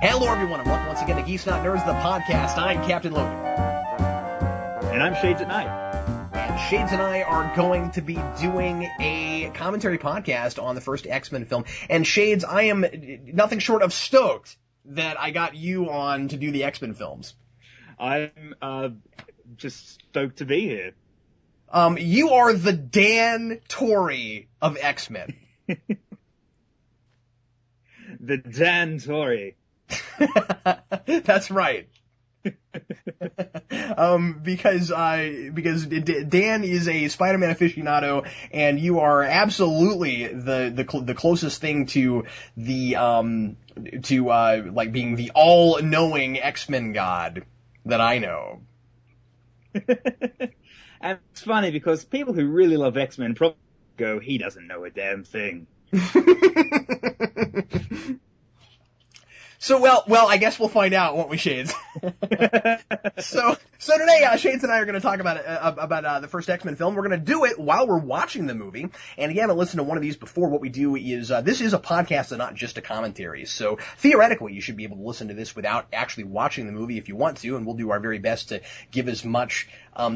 Hello, everyone, and welcome once again to Geeks Not Nerds, the podcast. I'm Captain Logan. And I'm ShadesAtKnight. And Shades and I are going to be doing a commentary podcast on the first X-Men film. And Shades, I am nothing short of stoked that I got you on to do the X-Men films. I'm just stoked to be here. You are the Dan Torrey of X-Men. The Dan Torrey. That's right. Because Dan is a Spider-Man aficionado, and you are absolutely the closest thing to the like being the all-knowing X-Men god that I know. And it's funny because people who really love X-Men probably go, he doesn't know a damn thing. So, well, I guess we'll find out, won't we, Shades? So today, Shades and I are going to talk about the first X-Men film. We're going to do it while we're watching the movie. And if you haven't listened to one of these before, what we do is, this is a podcast and not just a commentary. So theoretically, you should be able to listen to this without actually watching the movie if you want to, and we'll do our very best to give as much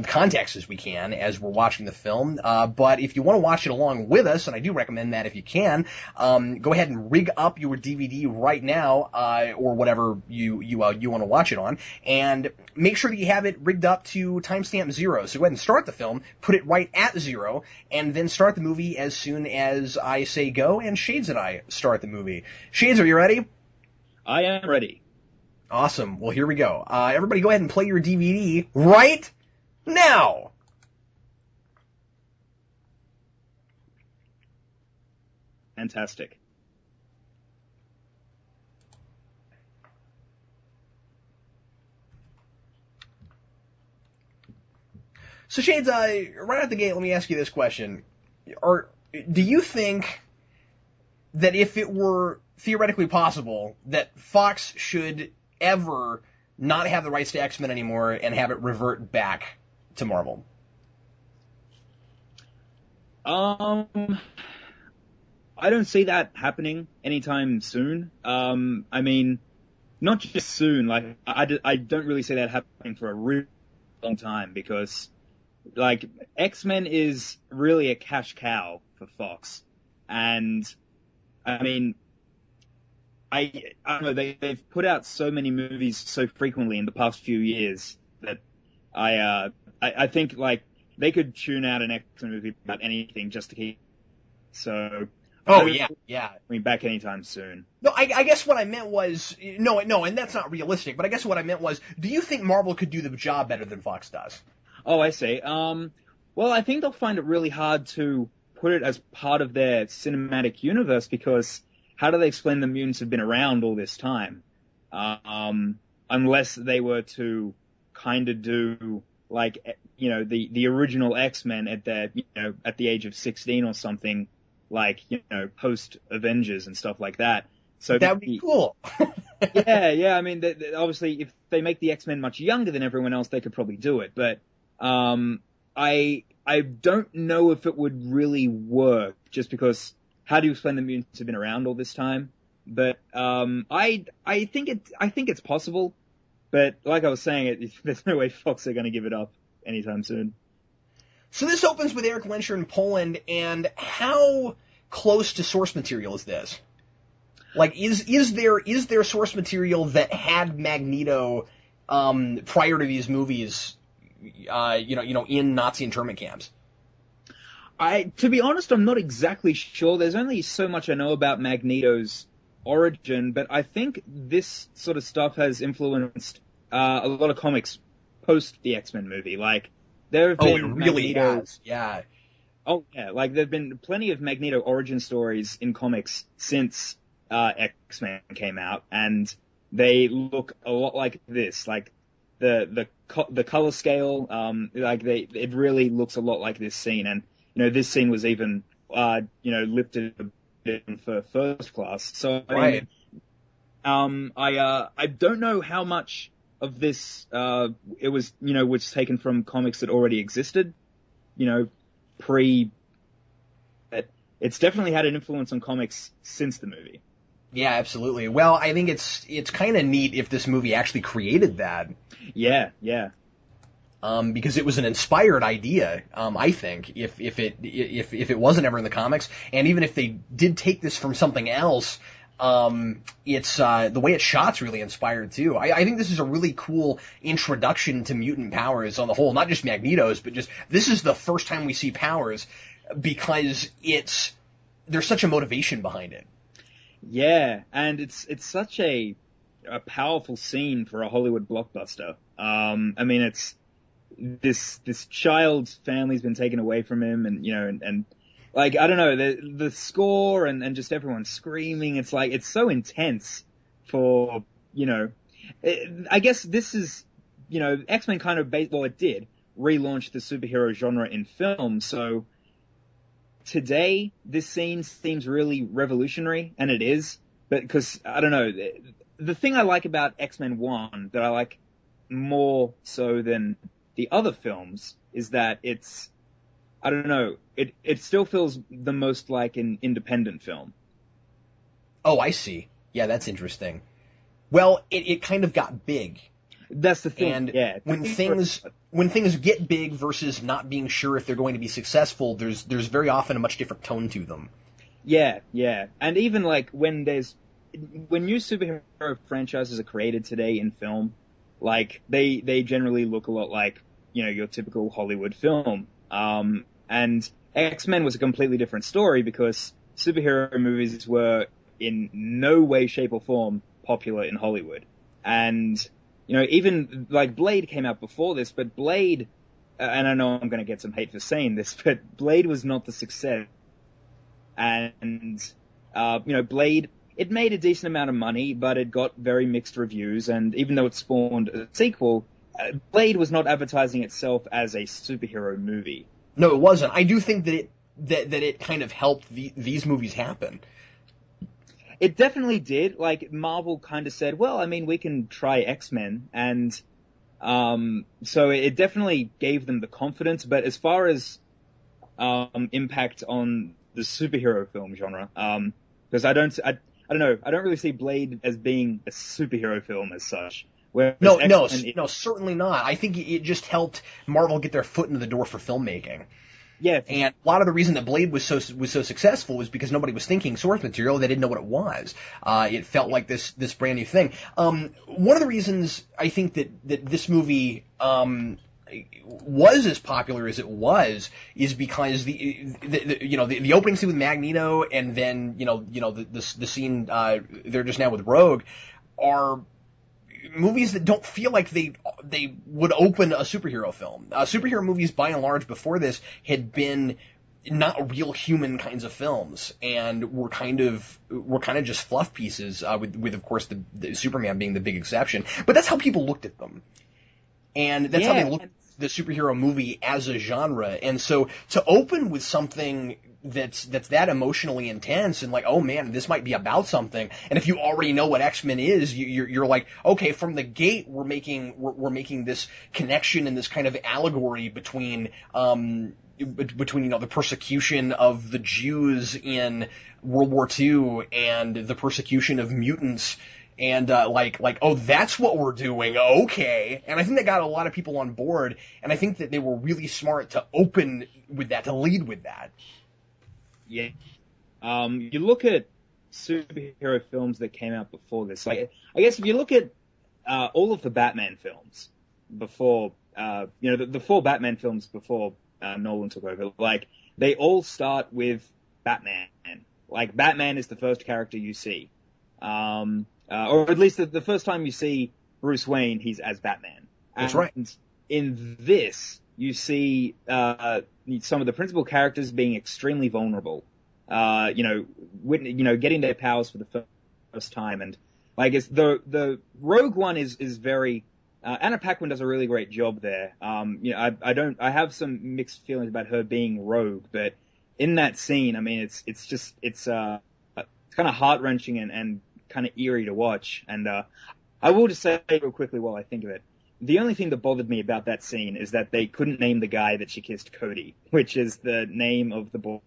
context as we can as we're watching the film. But if you want to watch it along with us, and I do recommend that if you can, go ahead and rig up your DVD right now, or whatever you want to watch it on, and make sure that you have it rigged up to timestamp 0. So go ahead and start the film, put it right at 0, and then start the movie as soon as I say go, and Shades and I start the movie. Shades, are you ready? I am ready. Awesome. Well, here we go. Everybody go ahead and play your DVD right now. Fantastic. So, Shades, right out the gate, let me ask you this question. Do you think that if it were theoretically possible that Fox should ever not have the rights to X-Men anymore and have it revert back to Marvel? I don't see that happening anytime soon. I mean, not just soon, like, I don't really see that happening for a really long time because, like, X-Men is really a cash cow for Fox. And, I mean, I don't know, they've put out so many movies so frequently in the past few years that I think, like, they could tune out an X-Men movie about anything just to keep. So. Oh, yeah. I mean, back anytime soon. No, I guess what I meant was, no, and that's not realistic, but I guess what I meant was, do you think Marvel could do the job better than Fox does? Oh, I see. Well, I think they'll find it really hard to put it as part of their cinematic universe because how do they explain the mutants have been around all this time? Unless they were to kind of do, like, you know, the original X-Men at their, you know, at the age of 16 or something, like, you know, post Avengers and stuff like that. So that would be cool. yeah. I mean, obviously, if they make the X-Men much younger than everyone else, they could probably do it. But I don't know if it would really work, just because how do you explain the mutants have been around all this time? But I think it's possible. But like I was saying, there's no way Fox are going to give it up anytime soon. So this opens with Eric Lenscher in Poland, and how close to source material is this? Like, is there source material that had Magneto prior to these movies, in Nazi internment camps? To be honest, I'm not exactly sure. There's only so much I know about Magneto's origin, but I think this sort of stuff has influenced a lot of comics post the X-Men movie. Like, there have been it really has. Yeah. Oh, yeah. Like, there have been plenty of Magneto origin stories in comics since X-Men came out, and they look a lot like this. Like, the color scale, it really looks a lot like this scene. And, you know, this scene was even, lifted a bit for First Class. So, right. I don't know how much of this, it was, was taken from comics that already existed, it's definitely had an influence on comics since the movie. Yeah, absolutely. Well, I think it's kind of neat if this movie actually created that. Yeah. Because it was an inspired idea, I think, if it wasn't ever in the comics, and even if they did take this from something else, it's the way it's shot's really inspired too. I think this is a really cool introduction to mutant powers on the whole, not just Magneto's, but just this is the first time we see powers because there's such a motivation behind it. Yeah, and it's such a powerful scene for a Hollywood blockbuster. I mean, it's this child's family's been taken away from him, and like, I don't know, the score and just everyone screaming, it's like, it's so intense for, I guess this is, X-Men kind of it did relaunch the superhero genre in film, so today this scene seems really revolutionary, and it is, but because, I don't know, the thing I like about X-Men 1 that I like more so than the other films is that it's, I don't know, it still feels the most like an independent film. Oh, I see. Yeah, that's interesting. Well, it kind of got big. That's the thing. And yeah, when things get big versus not being sure if they're going to be successful, there's very often a much different tone to them. Yeah. And even like when new superhero franchises are created today in film, like they generally look a lot like, your typical Hollywood film. And X-Men was a completely different story because superhero movies were in no way, shape, or form popular in Hollywood. And, even like Blade came out before this, but Blade, and I know I'm going to get some hate for saying this, but Blade was not the success. And, Blade, it made a decent amount of money, but it got very mixed reviews. And even though it spawned a sequel, Blade was not advertising itself as a superhero movie. No, it wasn't. I do think that it kind of helped these movies happen. It definitely did. Like, Marvel kind of said, well, I mean, we can try X-Men, and so it definitely gave them the confidence. But as far as impact on the superhero film genre, because I don't know, I don't really see Blade as being a superhero film as such. No, certainly not. I think it just helped Marvel get their foot into the door for filmmaking. Yeah, and a lot of the reason that Blade was so successful was because nobody was thinking source material. They didn't know what it was. It felt like this brand new thing. One of the reasons I think that this movie was as popular as it was is because the opening scene with Magneto and then the scene they're just now with Rogue are movies that don't feel like they would open a superhero film. Superhero movies, by and large, before this had been not real human kinds of films, and were kind of just fluff pieces. With of course the Superman being the big exception, but that's how people looked at them, and that's how they looked at the superhero movie as a genre. And so to open with something that's that emotionally intense and like, oh man, this might be about something. And if you already know what X-Men is, you're like, okay, from the gate we're making this connection and this kind of allegory between the persecution of the Jews in World War II and the persecution of mutants. And oh, that's what we're doing, okay. And I think that got a lot of people on board, and I think that they were really smart to open with that, to lead with that. Yeah. You look at superhero films that came out before this. Like, I guess if you look at all of the Batman films before, the four Batman films before Nolan took over, like, they all start with Batman. Like, Batman is the first character you see. Or at least the first time you see Bruce Wayne, he's as Batman. That's right. In this, you see some of the principal characters being extremely vulnerable. Getting their powers for the first time, and I guess the Rogue one is very. Anna Paquin does a really great job there. I have some mixed feelings about her being Rogue, but in that scene, I mean, it's kind of heart-wrenching and kind of eerie to watch. And I will just say real quickly while I think of it, the only thing that bothered me about that scene is that they couldn't name the guy that she kissed Cody, which is the name of the boy.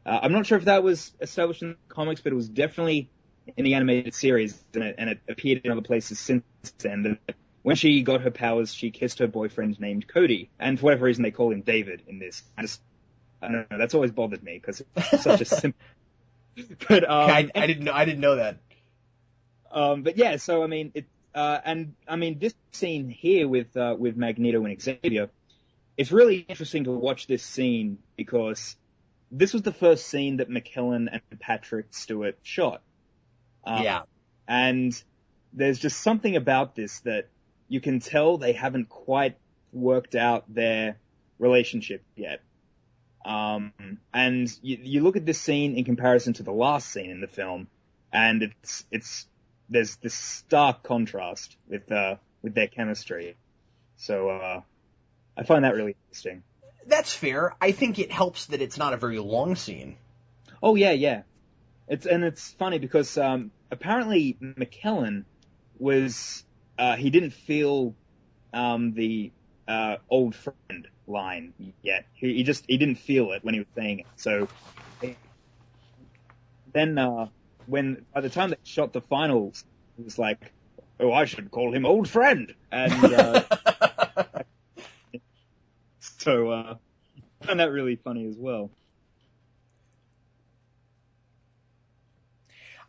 I'm not sure if that was established in the comics, but it was definitely in the animated series, and it appeared in other places since then. That when she got her powers, she kissed her boyfriend named Cody, and for whatever reason they call him David in this. I don't know. That's always bothered me because it's such a simple. But I didn't know that. But yeah, so I mean, this scene here with Magneto and Xavier, it's really interesting to watch this scene because this was the first scene that McKellen and Patrick Stewart shot. Yeah. And there's just something about this that you can tell they haven't quite worked out their relationship yet. And you look at this scene in comparison to the last scene in the film, and there's this stark contrast with their chemistry. So, I find that really interesting. That's fair. I think it helps that it's not a very long scene. Oh yeah. It's funny because, apparently McKellen was, he didn't feel, the, old friend line yet. He didn't feel it when he was saying it. So then, when by the time they shot the finals, it was like, oh, I should call him old friend. And, so, I found that really funny as well.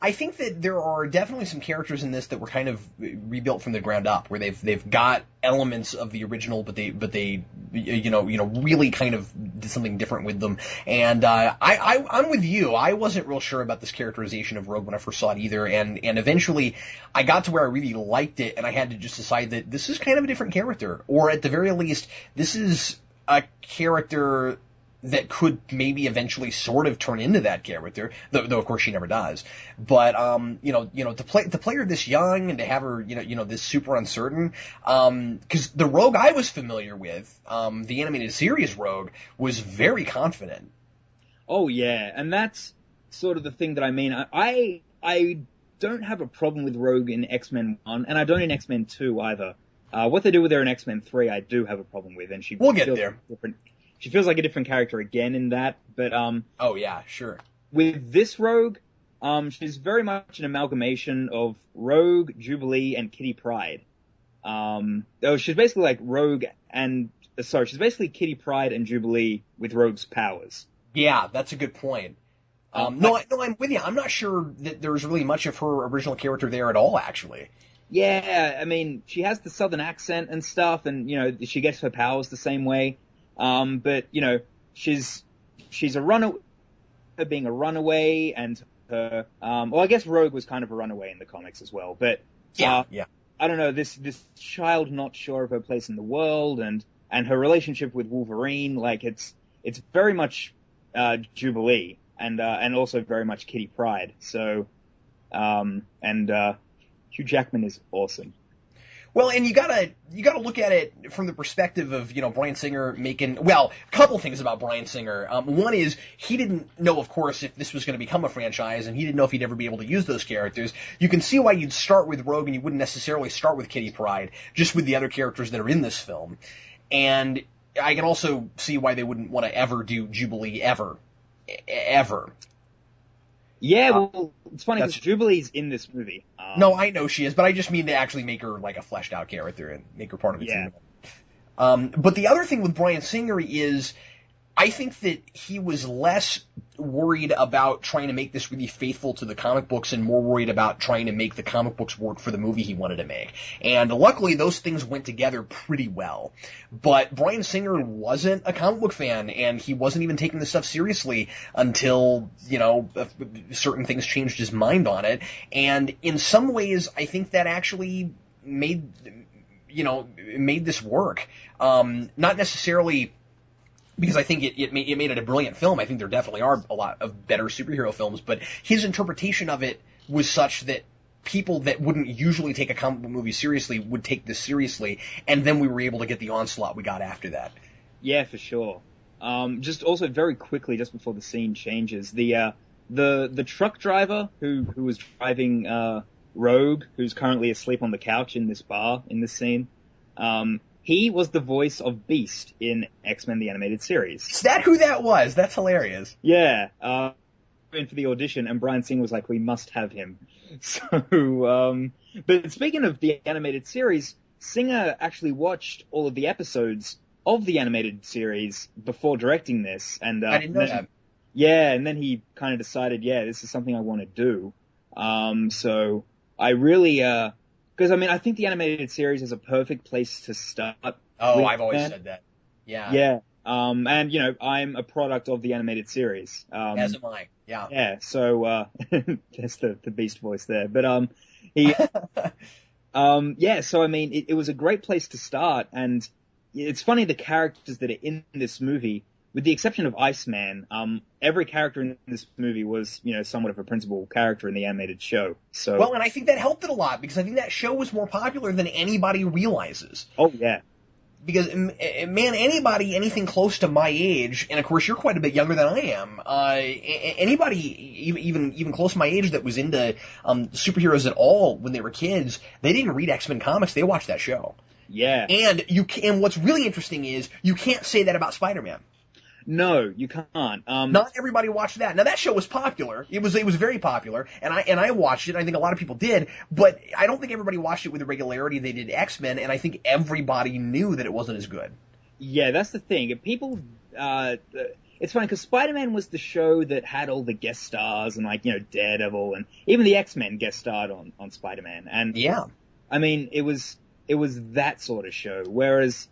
I think that there are definitely some characters in this that were kind of rebuilt from the ground up, where they've got elements of the original, but they really kind of did something different with them. And I'm with you. I wasn't real sure about this characterization of Rogue when I first saw it either, and eventually I got to where I really liked it, and I had to just decide that this is kind of a different character, or at the very least, this is a character that could maybe eventually sort of turn into that character, though of course she never does. But to play her this young and to have her this super uncertain, because the Rogue I was familiar with, the animated series Rogue, was very confident. Oh yeah, and that's sort of the thing that I mean. I don't have a problem with Rogue in X-Men 1, and I don't in X-Men 2 either. What they do with her in X-Men 3, I do have a problem with, and we'll get there. Different. She feels like a different character again in that, but oh yeah, sure. With this Rogue, she's very much an amalgamation of Rogue, Jubilee, and Kitty Pryde. She's basically like she's basically Kitty Pryde and Jubilee with Rogue's powers. Yeah, that's a good point. No, I'm with you. I'm not sure that there's really much of her original character there at all, actually. Yeah, I mean, she has the southern accent and stuff, and she gets her powers the same way. But she's a runaway, being a runaway, and her, I guess Rogue was kind of a runaway in the comics as well, but, yeah. I don't know, this child not sure of her place in the world, and her relationship with Wolverine, like, it's very much, Jubilee, and also very much Kitty Pryde, so, Hugh Jackman is awesome. Well, and you gotta look at it from the perspective of, Bryan Singer a couple things about Bryan Singer. One is, he didn't know, of course, if this was going to become a franchise, and he didn't know if he'd ever be able to use those characters. You can see why you'd start with Rogue, and you wouldn't necessarily start with Kitty Pryde, just with the other characters that are in this film. And I can also see why they wouldn't want to ever do Jubilee ever. Yeah, well, it's funny because Jubilee's in this movie. No, I know she is, but I just mean to actually make her like a fleshed out character and make her part of the team. But the other thing with Bryan Singer is, I think that he was less worried about trying to make this really faithful to the comic books and more worried about trying to make the comic books work for the movie he wanted to make. And luckily, those things went together pretty well. But Bryan Singer wasn't a comic book fan, and he wasn't even taking this stuff seriously until, certain things changed his mind on it. And in some ways, I think that actually made this work. Not necessarily because I think it made it a brilliant film. I think there definitely are a lot of better superhero films, but his interpretation of it was such that people that wouldn't usually take a comic book movie seriously would take this seriously, and then we were able to get the onslaught we got after that. Yeah, for sure. Just also very quickly, just before the scene changes, the truck driver who was driving Rogue, who's currently asleep on the couch in this bar in this scene, he was the voice of Beast in X-Men the Animated Series. Is that who that was? That's hilarious. Yeah. in for the audition, and Bryan Singer was like, "We must have him." So, but speaking of the animated series, Singer actually watched all of the episodes of the animated series before directing this, and I didn't know that. Yeah, and then he kind of decided, yeah, this is something I want to do. So I really, because I mean, I think the animated series is a perfect place to start. Oh, I've always said that. Yeah. Yeah. And you know, I'm a product of the animated series. As am I. Yeah. Yeah. So, that's the Beast voice there. But, he, yeah, so I mean, it was a great place to start, and it's funny, the characters that are in this movie, with the exception of Iceman, every character in this movie was, you know, somewhat of a principal character in the animated show. So, well, and I think that helped it a lot, because I think that show was more popular than anybody realizes. Oh, yeah. Because, man, anything close to my age, and of course you're quite a bit younger than I am, anybody even close to my age that was into superheroes at all when they were kids, they didn't read X-Men comics, they watched that show. Yeah. And what's really interesting is, you can't say that about Spider-Man. No, you can't. Not everybody watched that. Now that show was popular. It was very popular, and I watched it. I think a lot of people did, but I don't think everybody watched it with the regularity they did X-Men, and I think everybody knew that it wasn't as good. Yeah, that's the thing. If people, it's funny because Spider-Man was the show that had all the guest stars and, like, you know, Daredevil, and even the X-Men guest starred on Spider-Man. And yeah, I mean, it was that sort of show, whereas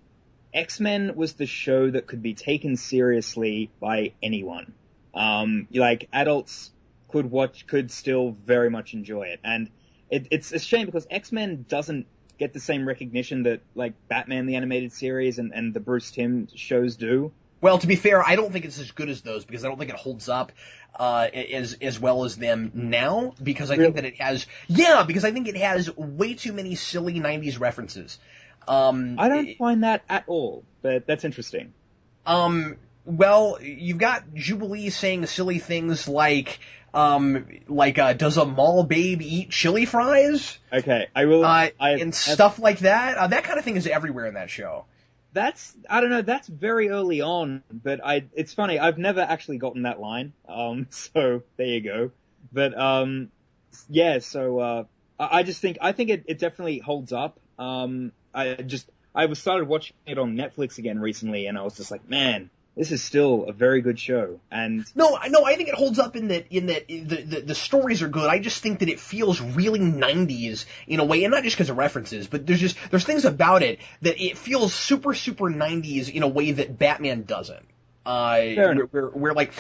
X-Men was the show that could be taken seriously by anyone. Like, adults could still very much enjoy it. And it's a shame because X-Men doesn't get the same recognition that, like, Batman the Animated Series and the Bruce Timm shows do. Well, to be fair, I don't think it's as good as those, because I don't think it holds up as well as them now, because I think that it has, because I think it has way too many silly 90s references. I don't find that at all, but that's interesting. Well, you've got Jubilee saying silly things like, does a mall babe eat chili fries? Okay, I will. And stuff like that. That kind of thing is everywhere in that show. I don't know, that's very early on, but it's funny, I've never actually gotten that line, so there you go. But, yeah, so, I think it definitely holds up. I started watching it on Netflix again recently, and I was just like, man, this is still a very good show. And no, I think it holds up in that the stories are good. I just think that it feels really 90s in a way, and not just because of references, but there's things about it that it feels super 90s in a way that Batman doesn't. Where like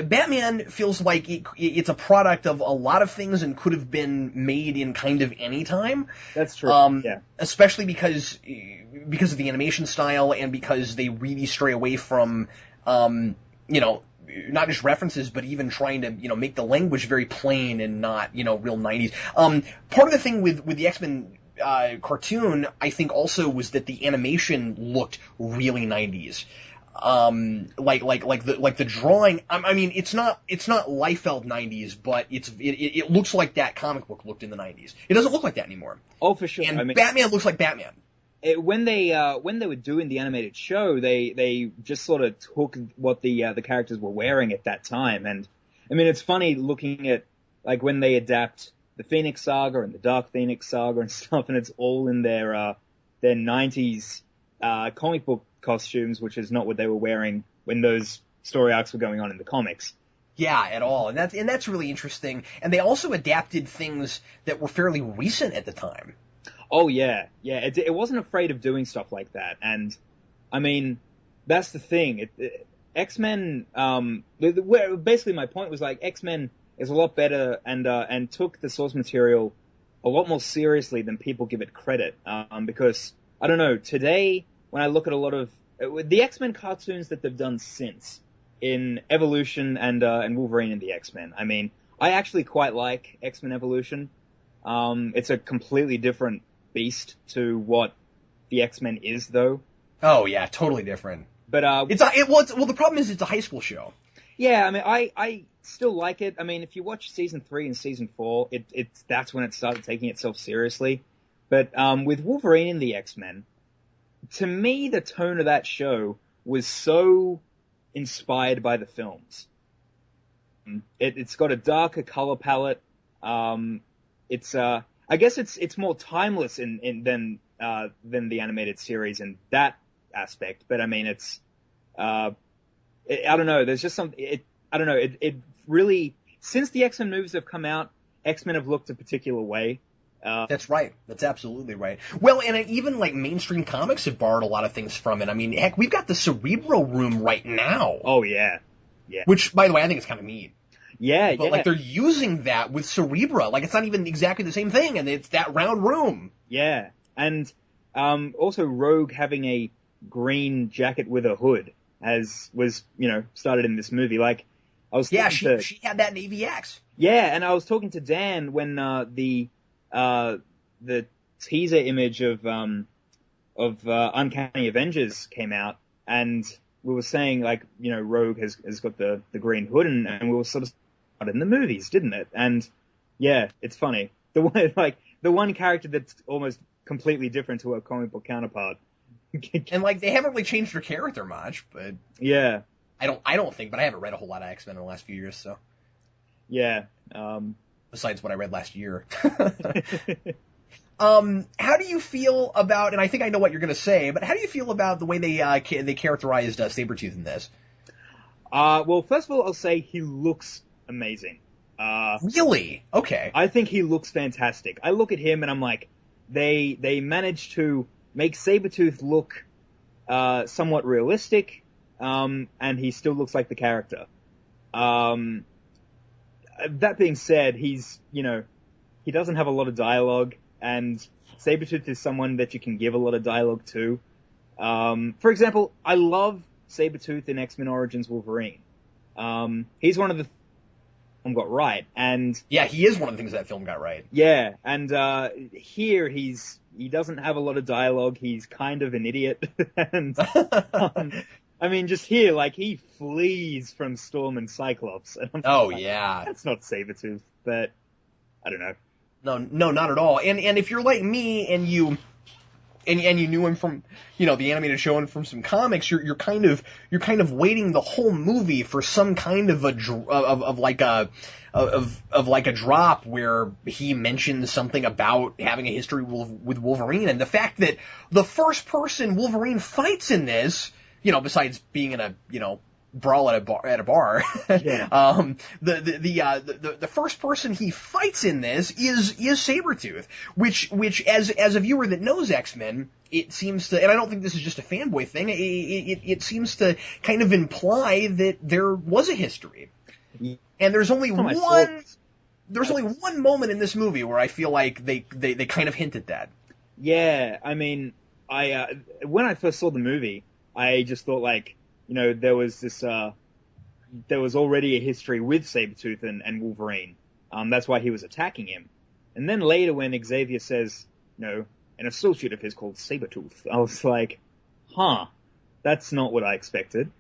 Batman feels like it's a product of a lot of things and could have been made in kind of any time. That's true. Yeah. Especially because of the animation style, and because they really stray away from, not just references, but even trying to, make the language very plain and not, real 90s. Part of the thing with the X-Men cartoon, I think also was that the animation looked really 90s. Like the drawing. I mean, it's not Liefeld 90s, but it looks like that comic book looked in the 90s. It doesn't look like that anymore. Oh, for sure. And Batman looks like Batman. When they were doing the animated show, they just sort of took what the characters were wearing at that time, and I mean, it's funny looking at, like, when they adapt the Phoenix Saga and the Dark Phoenix Saga and stuff, and it's all in their 90s comic book costumes, which is not what they were wearing when those story arcs were going on in the comics. Yeah, at all. And that's really interesting. And they also adapted things that were fairly recent at the time. Oh, yeah. Yeah, it wasn't afraid of doing stuff like that. And, I mean, that's the thing. X-Men, basically my point was, like, X-Men is a lot better and took the source material a lot more seriously than people give it credit. Because, I don't know, today, when I look at a lot of the X-Men cartoons that they've done since, in Evolution and Wolverine and the X-Men, I mean, I actually quite like X-Men Evolution. It's a completely different beast to what the X-Men is, though. Oh yeah, totally different. But the problem is it's a high school show. Yeah, I mean, I still like it. I mean, if you watch season 3 and season 4, that's when it started taking itself seriously. But with Wolverine and the X-Men, to me, the tone of that show was so inspired by the films. It's got a darker color palette. I guess it's more timeless than the animated series in that aspect. But I mean, I don't know. There's just I don't know. It really, since the X-Men movies have come out, X-Men have looked a particular way. That's right. That's absolutely right. Well, and even like mainstream comics have borrowed a lot of things from it. I mean, heck, we've got the Cerebro room right now. Oh yeah, yeah. Which, by the way, I think is kind of neat. Yeah, but like they're using that with Cerebro. Like it's not even exactly the same thing, and it's that round room. Yeah, and also Rogue having a green jacket with a hood was started in this movie. Like I was she had that in AVX. Yeah, and I was talking to Dan when the teaser image of Uncanny Avengers came out, and we were saying like Rogue has got the green hood, and we were sort of in the movies, didn't it? And yeah, it's funny. The one character that's almost completely different to her comic book counterpart. And like they haven't really changed her character much, but yeah, I don't think. But I haven't read a whole lot of X-Men in the last few years, so yeah. Besides what I read last year. How do you feel about? And I think I know what you're going to say, but how do you feel about the way they characterized Saber-tooth in this? Well, first of all, I'll say he looks amazing. Really? Okay. I think he looks fantastic. I look at him and I'm like, they managed to make Saber-tooth look somewhat realistic, and he still looks like the character. That being said, he doesn't have a lot of dialogue, and Saber-tooth is someone that you can give a lot of dialogue to. For example, I love Saber-tooth in X-Men Origins Wolverine. He's one of the film got right, and yeah, he is one of the things that film got right. Yeah, and here he doesn't have a lot of dialogue. He's kind of an idiot, and I mean, just here, like he flees from Storm and Cyclops. And yeah, that's not Saber-tooth, but I don't know. No, not at all. And if you're like me and you knew him from the animated show and from some comics, you're kind of waiting the whole movie for some kind of a drop where he mentions something about having a history with Wolverine, and the fact that the first person Wolverine fights in this, besides being in a brawl at a bar, yeah. The first person he fights in this is Saber-tooth, which as a viewer that knows X-Men, it seems to, and I don't think this is just a fanboy thing, it seems to kind of imply that there was a history. And there's only one moment in this movie where I feel like they kind of hint at that. Yeah, I mean, when I first saw the movie, I just thought like, there was already a history with Saber-tooth and Wolverine. That's why he was attacking him. And then later when Xavier says, an associate of his called Saber-tooth, I was like, that's not what I expected.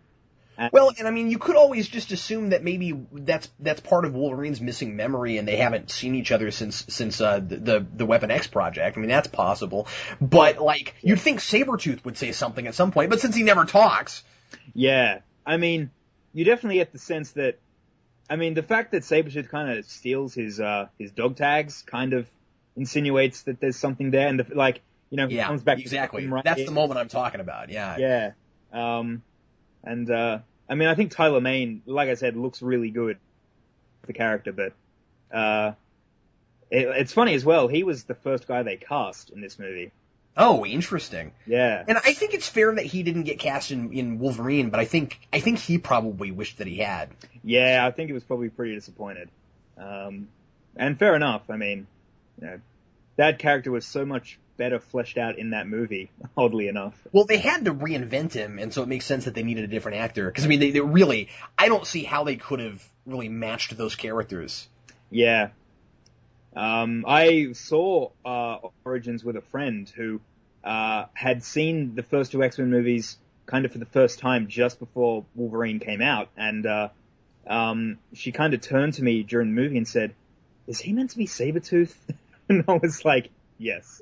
Well, and I mean, you could always just assume that maybe that's part of Wolverine's missing memory, and they haven't seen each other since the Weapon X project. I mean, that's possible. But you'd think Saber-tooth would say something at some point, but since he never talks. Yeah, I mean, you definitely get the sense that, the fact that Saber-tooth kind of steals his dog tags kind of insinuates that there's something there, and he comes back. Exactly. Right. That's the moment I'm talking about. Yeah. Yeah. I think Tyler Mane, like I said, looks really good, the character, but it's funny as well. He was the first guy they cast in this movie. Oh, interesting. Yeah. And I think it's fair that he didn't get cast in Wolverine, but I think he probably wished that he had. Yeah, I think he was probably pretty disappointed. And fair enough. I mean, that character was so much better fleshed out in that movie, oddly enough. Well, they had to reinvent him, and so it makes sense that they needed a different actor. Because, I mean, they really, I don't see how they could have really matched those characters. Yeah. I saw Origins with a friend who had seen the first two X-Men movies kind of for the first time just before Wolverine came out, and she kind of turned to me during the movie and said, "Is he meant to be Saber-tooth?" And I was like, "Yes."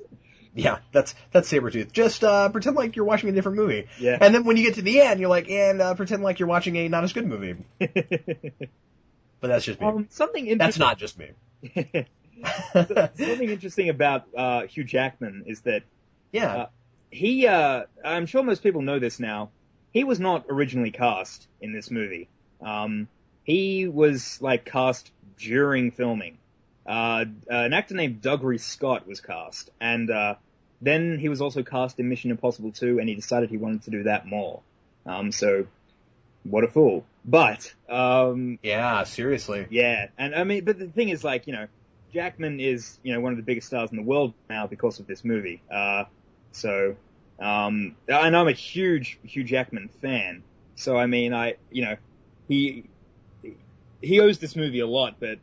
Yeah, that's Saber-tooth. Just pretend like you're watching a different movie. Yeah. And then when you get to the end, you're like, and pretend like you're watching a not as good movie. but that's just me. Something interesting. That's not just me. Something interesting about Hugh Jackman is that he I'm sure most people know this now. He was not originally cast in this movie. He was like cast during filming. An actor named Doug Reese Scott was cast, and then he was also cast in Mission Impossible 2, and he decided he wanted to do that more. So what a fool. But yeah, seriously. Yeah, and I mean, but the thing is, like, Jackman is, one of the biggest stars in the world now because of this movie. And I'm a huge Hugh Jackman fan. So, I mean, he owes this movie a lot, but,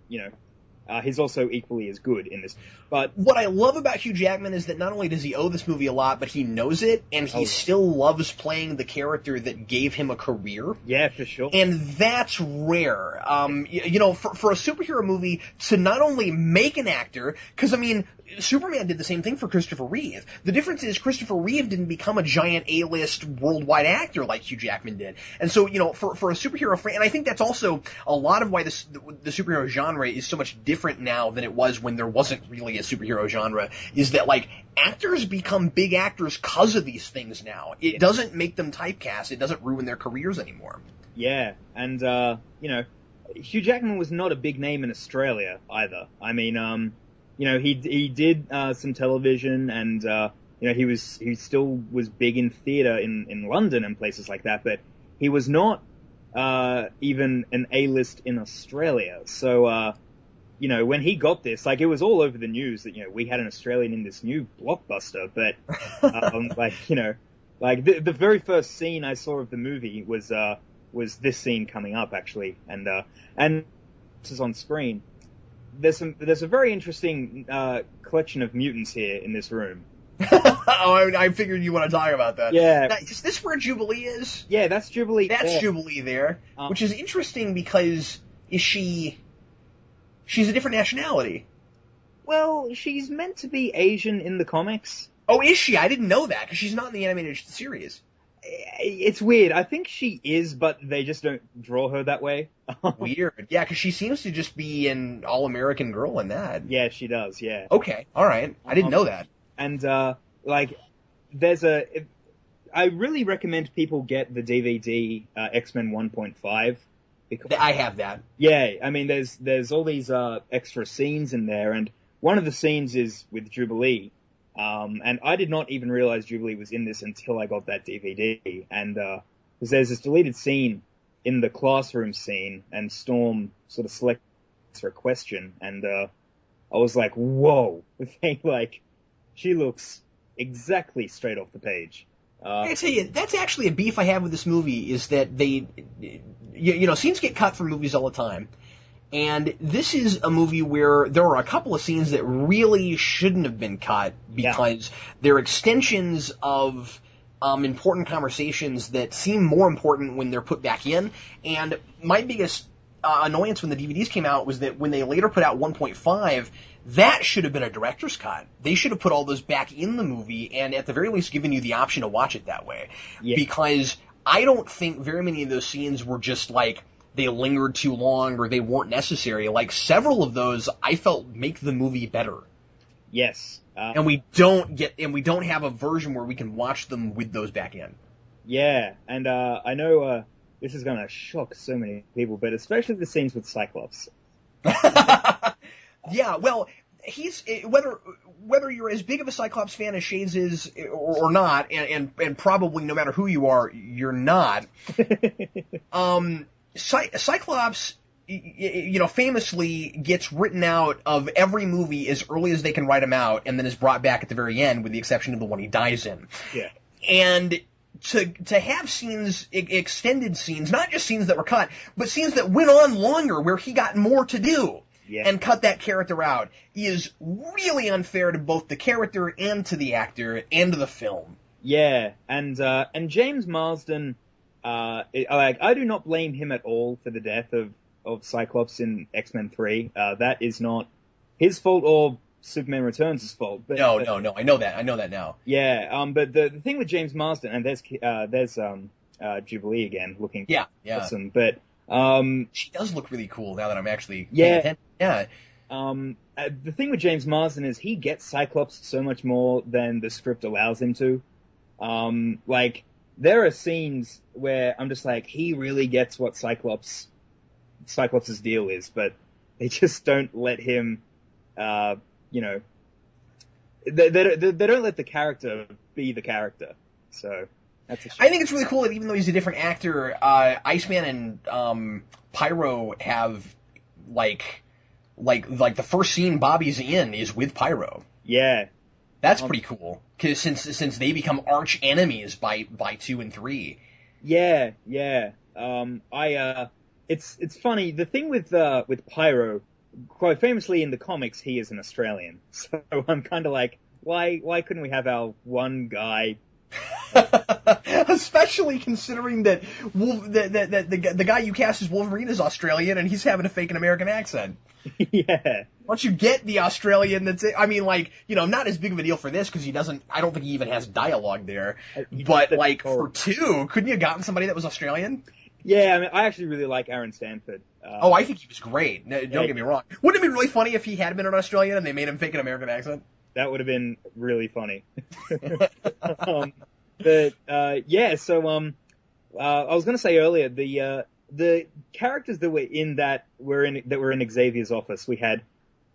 he's also equally as good in this. But what I love about Hugh Jackman is that not only does he owe this movie a lot, but he knows it, and he still loves playing the character that gave him a career. Yeah, for sure. And that's rare. For a superhero movie to not only make an actor, because, I mean, Superman did the same thing for Christopher Reeve. The difference is Christopher Reeve didn't become a giant A-list worldwide actor like Hugh Jackman did. And so, for a superhero fan, and I think that's also a lot of why the superhero genre is so much different now than it was when there wasn't really a superhero genre, is that, like, actors become big actors because of these things now. It doesn't make them typecast. It doesn't ruin their careers anymore. Yeah, and, Hugh Jackman was not a big name in Australia either. I mean, he did some television, and he still was big in theater in London and places like that, but he was not even an A-list in Australia. So when he got this, like, it was all over the news that we had an Australian in this new blockbuster. But the very first scene I saw of the movie was this scene coming up, actually, and this is on screen. There's a very interesting collection of mutants here in this room. I figured you want to talk about that. Yeah. Now, is this where Jubilee is? Yeah, that's Jubilee. That's Jubilee there, which is interesting because she's a different nationality. Well, she's meant to be Asian in the comics. Oh, is she? I didn't know that, because she's not in the animated series. It's weird. I think she is, but they just don't draw her that way. Weird. Yeah, because she seems to just be an all-American girl in that. Yeah, she does, yeah. Okay, alright. I didn't know that. And, I really recommend people get the DVD, X-Men 1.5. Because, I have that. Yeah, I mean, there's all these extra scenes in there, and one of the scenes is with Jubilee. And I did not even realize Jubilee was in this until I got that DVD. And because there's this deleted scene in the classroom scene, and Storm sort of selects her question, and I was like, whoa, she looks exactly straight off the page. I tell you, that's actually a beef I have with this movie, is that scenes get cut from movies all the time. And this is a movie where there are a couple of scenes that really shouldn't have been cut because they're extensions of important conversations that seem more important when they're put back in. And my biggest annoyance when the DVDs came out was that when they later put out 1.5, that should have been a director's cut. They should have put all those back in the movie and at the very least given you the option to watch it that way. Yeah. Because I don't think very many of those scenes were just like, they lingered too long or they weren't necessary. Like, several of those I felt make the movie better. Yes. And we don't have a version where we can watch them with those back in. Yeah, and I know this is going to shock so many people, but especially the scenes with Cyclops. Yeah, well, he's whether you're as big of a Cyclops fan as Shades is or not, and probably no matter who you are, you're not. Cyclops, famously gets written out of every movie as early as they can write him out, and then is brought back at the very end, with the exception of the one he dies in. Yeah. And to have scenes, extended scenes, not just scenes that were cut, but scenes that went on longer, where he got more to do, and cut that character out, is really unfair to both the character and to the actor and to the film. Yeah, and James Marsden. I do not blame him at all for the death of Cyclops in X-Men 3. That is not his fault or Superman Returns' fault. But, no. I know that now. Yeah. But the thing with James Marsden, and there's Jubilee again looking awesome. But She does look really cool now that I'm actually paying Yeah. attention. Yeah. The thing with James Marsden is he gets Cyclops so much more than the script allows him to. Like, there are scenes where I'm just like, he really gets what Cyclops' deal is, but they just don't let him, you know, they don't let the character be the character. So that's a shame. I think it's really cool that even though he's a different actor, Iceman and Pyro have like the first scene Bobby's in is with Pyro. Yeah. That's pretty cool, because since they become arch enemies by 2 and 3. Yeah. It's funny. The thing with Pyro, quite famously in the comics, he is an Australian. So I'm kind of like, why couldn't we have our one guy? Especially considering that the guy you cast as Wolverine is Australian and he's having to fake an American accent. Yeah. Once you get the Australian, not as big of a deal for this because I don't think he even has dialogue there. But like for 2, couldn't you have gotten somebody that was Australian? Yeah, I mean, I actually really like Aaron Stanford. I think he was great. No, don't get me wrong. Wouldn't it be really funny if he had been an Australian and they made him fake an American accent? That would have been really funny. I was going to say earlier, the characters that were in Xavier's office, we had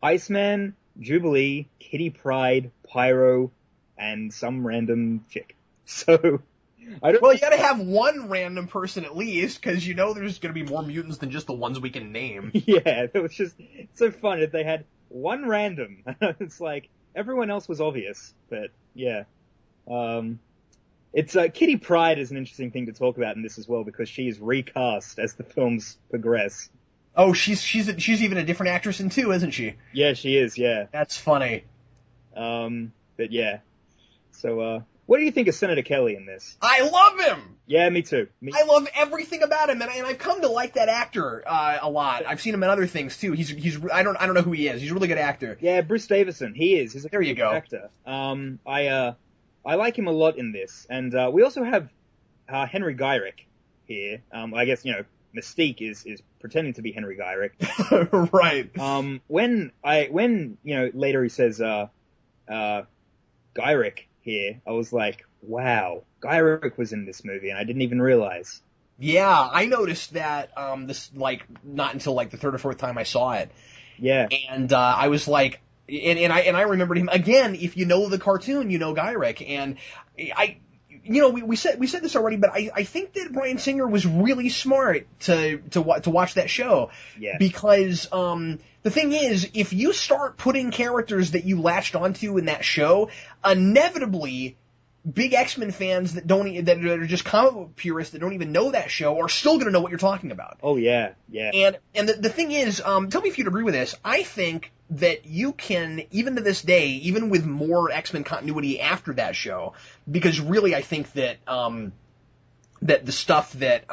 Iceman, Jubilee, Kitty Pryde, Pyro, and some random chick. So, Well, you gotta have one random person at least, because there's gonna be more mutants than just the ones we can name. Yeah, it was just so fun that they had one random. It's like, everyone else was obvious, but yeah. It's Kitty Pryde is an interesting thing to talk about in this as well, because she is recast as the films progress. Oh, she's even a different actress in 2, isn't she? Yeah, she is. Yeah. That's funny. But yeah. So, what do you think of Senator Kelly in this? I love him. Yeah, me too. I love everything about him, and I've come to like that actor a lot. I've seen him in other things too. He's I don't know who he is. He's a really good actor. Yeah, Bruce Davison. He is. He's a there you go. Actor. I like him a lot in this, and we also have Henry Gyrick here. I guess Mystique is pretending to be Henry Gyrick. Right. When later he says Gyrick here, I was like, wow, Gyrick was in this movie, and I didn't even realize. Yeah, I noticed that not until the 3rd or 4th time I saw it. Yeah. And I was like, and I remembered him again. If you know the cartoon, you know Gyrick, and we said this already, but I think that Bryan Singer was really smart to watch that show. Yeah. Because the thing is, if you start putting characters that you latched onto in that show, inevitably big X-Men fans that are just comic book purists that don't even know that show are still going to know what you're talking about. Oh yeah. And the thing is, tell me if you'd agree with this. I think that you can, even to this day, even with more X-Men continuity after that show, because really I think that that the stuff that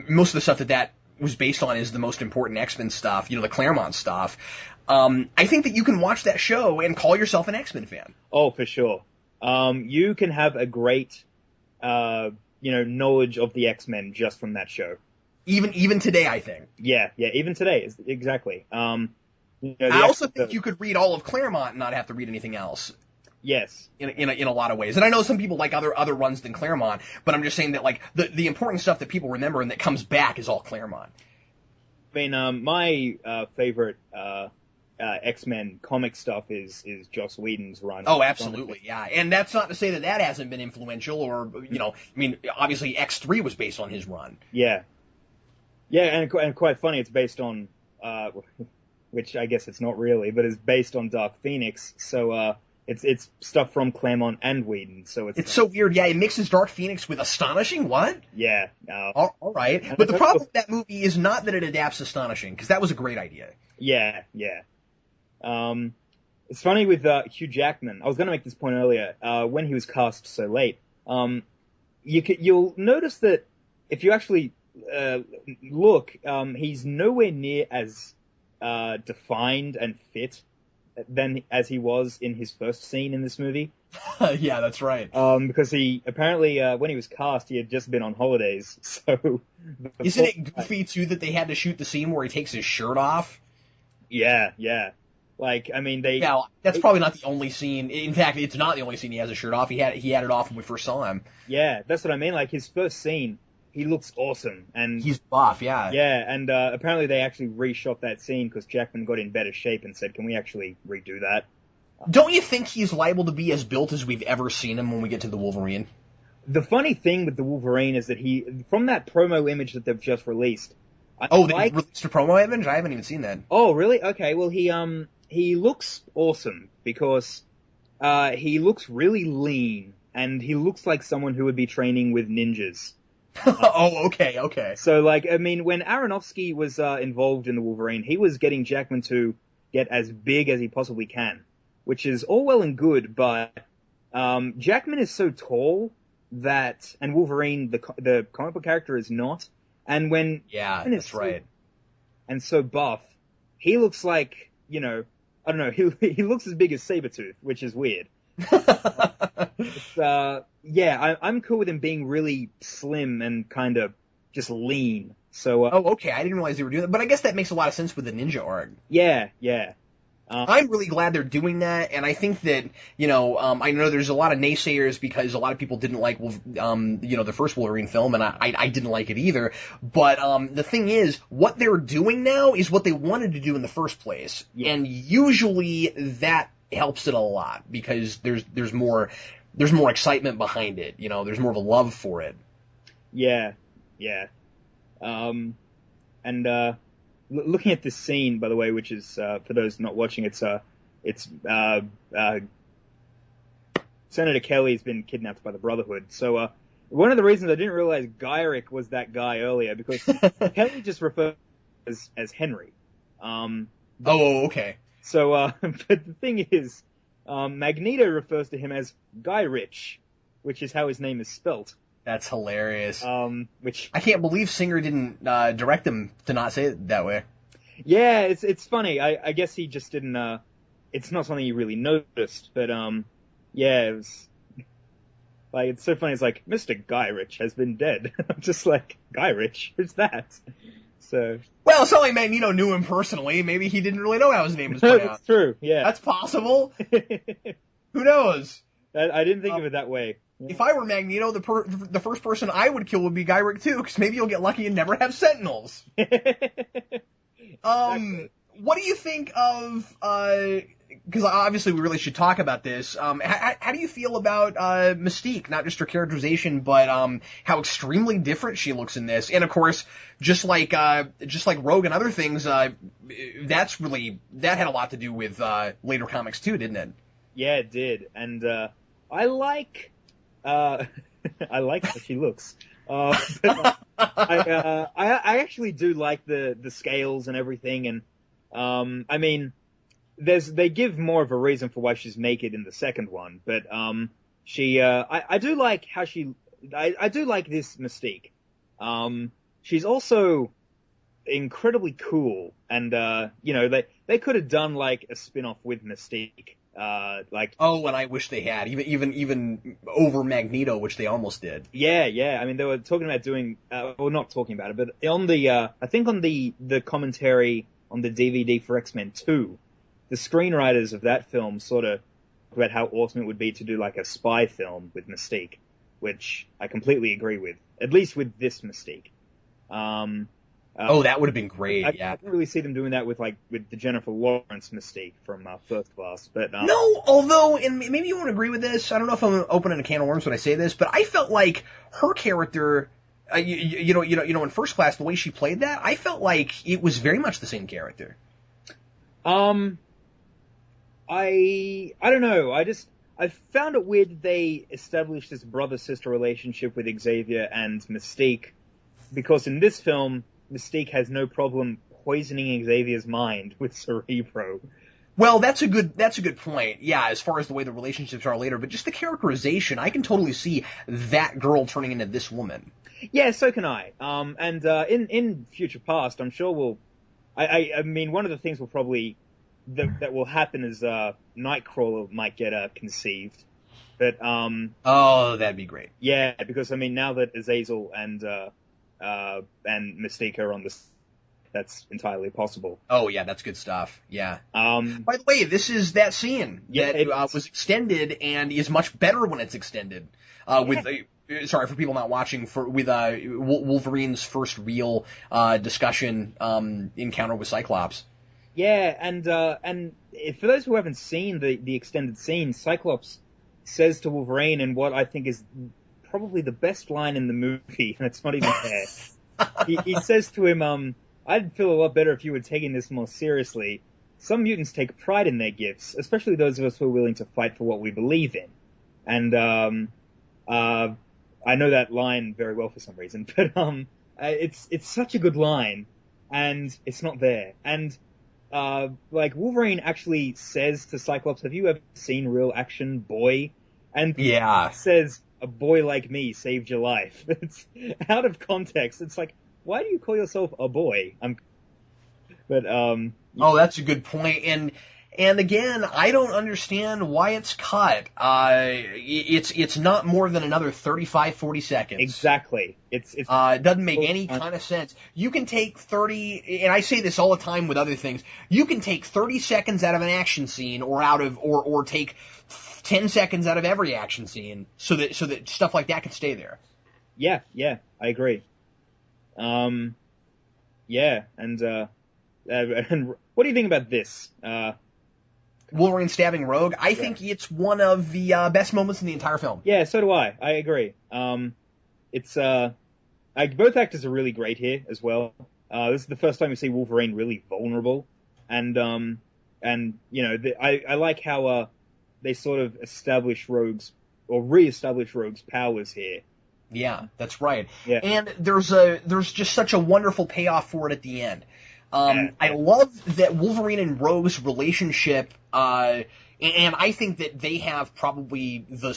most of the stuff that was based on is the most important X-Men stuff, the Claremont stuff. I think that you can watch that show and call yourself an X-Men fan. Oh, for sure. You can have a great, knowledge of the X-Men just from that show. Even today, I think. Yeah, even today, exactly. I also think you could read all of Claremont and not have to read anything else. Yes. In a lot of ways. And I know some people like other runs than Claremont, but I'm just saying that the important stuff that people remember and that comes back is all Claremont. I mean, my favorite X-Men comic stuff is Joss Whedon's run. Oh, absolutely, yeah. And that's not to say that hasn't been influential, or obviously X3 was based on his run. Yeah. Yeah, and quite funny, it's based on, which I guess it's not really, but it's based on Dark Phoenix, so it's stuff from Claremont and Whedon, so it's so weird, yeah, it mixes Dark Phoenix with Astonishing, what? Yeah. All right, but the problem with that movie is not that it adapts Astonishing, because that was a great idea. Yeah. It's funny with Hugh Jackman, I was going to make this point earlier, when he was cast so late, you'll notice that if you actually look, he's nowhere near as defined and fit than as he was in his first scene in this movie. Yeah, that's right. Because he apparently, when he was cast, he had just been on holidays. So, isn't it goofy too that they had to shoot the scene where he takes his shirt off? Yeah, yeah. Like, I mean, Yeah, that's probably not the only scene. In fact, it's not the only scene he has his shirt off. He had it off when we first saw him. Yeah, that's what I mean. Like, his first scene, he looks awesome, and he's buff. Yeah. Yeah, and apparently they actually reshot that scene because Jackman got in better shape and said, "Can we actually redo that?" Don't you think he's liable to be as built as we've ever seen him when we get to the Wolverine? The funny thing with the Wolverine is that from that promo image that they've just released. They released a promo image? I haven't even seen that. Oh, really? Okay, well, he looks awesome because he looks really lean, and he looks like someone who would be training with ninjas. Oh, okay. So, like, I mean, when Aronofsky was involved in the Wolverine, he was getting Jackman to get as big as he possibly can, which is all well and good, but Jackman is so tall and Wolverine, the comic book character, is not. And when Jackman that's right, and so buff, he looks like, I don't know, he looks as big as Saber-tooth, which is weird. I'm cool with him being really slim and kind of just lean. So. Okay. I didn't realize they were doing that, but I guess that makes a lot of sense with the ninja arc. Yeah. I'm really glad they're doing that, and I think that, I know there's a lot of naysayers because a lot of people didn't like, the first Wolverine film, and I didn't like it either, but the thing is, what they're doing now is what they wanted to do in the first place, and usually that helps it a lot, because there's more excitement behind it, there's more of a love for it. Yeah. Looking at this scene, by the way, which is, for those not watching, it's Senator Kelly's been kidnapped by the Brotherhood. So, one of the reasons I didn't realize Gyrick was that guy earlier, because Kelly just refers as Henry. Okay. So, but the thing is, Magneto refers to him as Guy Rich, which is how his name is spelt. That's hilarious. Which I can't believe Singer didn't direct him to not say it that way. Yeah, it's funny. I guess he just didn't. It's not something he really noticed, but it was like, it's so funny. It's like, Mr. Guy Rich has been dead. I'm just like, Guy Rich, who's that? So. Well, it's not like Magneto knew him personally. Maybe he didn't really know how his name was pronounced. That's true. Yeah, that's possible. Who knows? I didn't think of it that way. If I were Magneto, the first person I would kill would be Gyrick too, because maybe you'll get lucky and never have Sentinels. What do you think of? Because obviously we really should talk about this. How do you feel about Mystique? Not just her characterization, but how extremely different she looks in this. And of course, just like Rogue and other things, that had a lot to do with later comics too, didn't it? Yeah, it did. And I like how she looks. But I actually do like the scales and everything, and I mean, they give more of a reason for why she's naked in the second one, but I do like how I do like this Mystique. She's also incredibly cool, and they could have done like a spin-off with Mystique. And I wish they had, even over Magneto, which they almost did. Yeah. I mean, they were talking about doing, not talking about it, but on the, I think on the commentary on the DVD for X-Men 2, the screenwriters of that film sort of talked about how awesome it would be to do like a spy film with Mystique, which I completely agree with, at least with this Mystique. That would have been great. I can't really see them doing that with the Jennifer Lawrence Mystique from First Class, but no. Although, and maybe you won't agree with this. I don't know if I'm opening a can of worms when I say this, but I felt like her character, in First Class, the way she played that, I felt like it was very much the same character. I don't know. I found it weird that they established this brother-sister relationship with Xavier and Mystique, because in this film, Mystique has no problem poisoning Xavier's mind with Cerebro. Well, that's a good point. Yeah, as far as the way the relationships are later, but just the characterization, I can totally see that girl turning into this woman. Yeah, so can I. In future past, I'm sure I mean, one of the things we'll probably that will happen is Nightcrawler might get conceived. But oh, that'd be great. Yeah, because I mean, now that Azazel and Mystique are on this, that's entirely possible. Oh yeah, that's good stuff. Yeah. By the way, this is that scene that was extended and is much better when it's extended. Sorry for people not watching. With Wolverine's first real discussion encounter with Cyclops. Yeah, and for those who haven't seen the extended scene, Cyclops says to Wolverine in what I think is probably the best line in the movie, and it's not even there. He says to him, I'd feel a lot better if you were taking this more seriously. Some mutants take pride in their gifts, especially those of us who are willing to fight for what we believe in. And I know that line very well for some reason, but it's such a good line, and it's not there. And Wolverine actually says to Cyclops, have you ever seen real action, boy? And yeah, says, a boy like me saved your life. It's out of context. It's like, why do you call yourself a boy? Oh, that's a good point. And again, I don't understand why it's cut. It's not more than another 35, 40 seconds. Exactly. It doesn't make any kind of sense. You can take 30, and I say this all the time with other things, you can take 30 seconds out of an action scene or take 10 seconds out of every action scene so that stuff like that can stay there. Yeah, I agree. Yeah, and what do you think about this? Wolverine stabbing Rogue? I think it's one of the best moments in the entire film. Yeah, so do I. I agree. It's both actors are really great here as well. This is the first time we see Wolverine really vulnerable, and you know, I like how they sort of establish Rogue's or re-establish Rogue's powers here. Yeah, that's right. Yeah. And there's just such a wonderful payoff for it at the end. I love that Wolverine and Rogue's relationship, and I think that they have probably the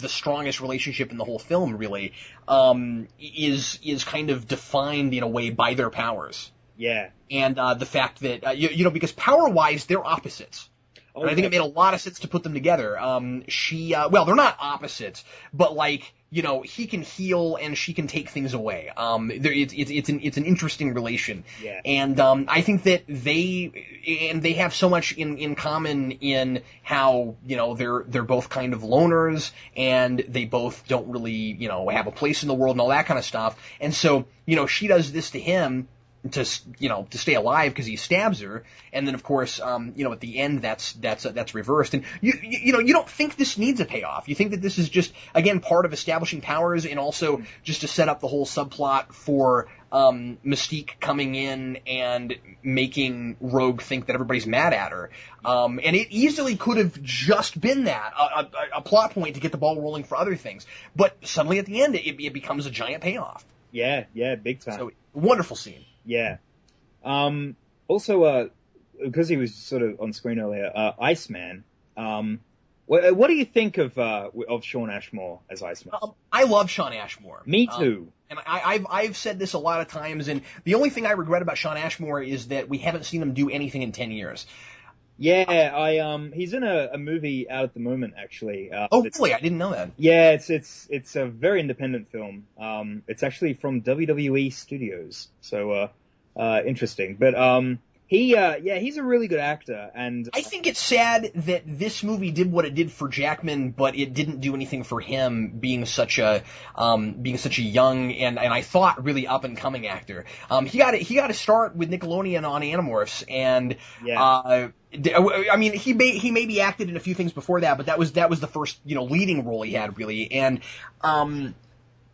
strongest relationship in the whole film, really, is kind of defined in a way by their powers. Yeah. And the fact that, you know, because power-wise, they're opposites. Oh, and I think it made a lot of sense to put them together. Well, they're not opposites, but like, you know, he can heal and she can take things away. It's an interesting relation. Yeah. And I think that they have so much in common in how, you know, they're both kind of loners and they both don't really, you know, have a place in the world and all that kind of stuff. And so, you know, she does this to him to stay alive because he stabs her, and then of course, you know, at the end that's reversed, and you know, you don't think this needs a payoff. You think that this is just, again, part of establishing powers, and also just to set up the whole subplot for Mystique coming in and making Rogue think that everybody's mad at her. And it easily could have just been that, a plot point to get the ball rolling for other things, but suddenly at the end it becomes a giant payoff. Yeah, big time. So wonderful scene. Yeah. Also, because he was sort of on screen earlier, Iceman. What do you think of Shawn Ashmore as Iceman? I love Shawn Ashmore. Me too. And I've said this a lot of times, and the only thing I regret about Shawn Ashmore is that we haven't seen him do anything in 10 years. Yeah, he's in a movie out at the moment, actually. Oh, really? I didn't know that. Yeah, it's a very independent film. It's actually from WWE Studios, so interesting. But he's a really good actor, and I think it's sad that this movie did what it did for Jackman, but it didn't do anything for him, being such a young and I thought really up and coming actor. He got to start with Nickelodeon on Animorphs, and I mean, he maybe acted in a few things before that, but that was the first, you know, leading role he had, really, and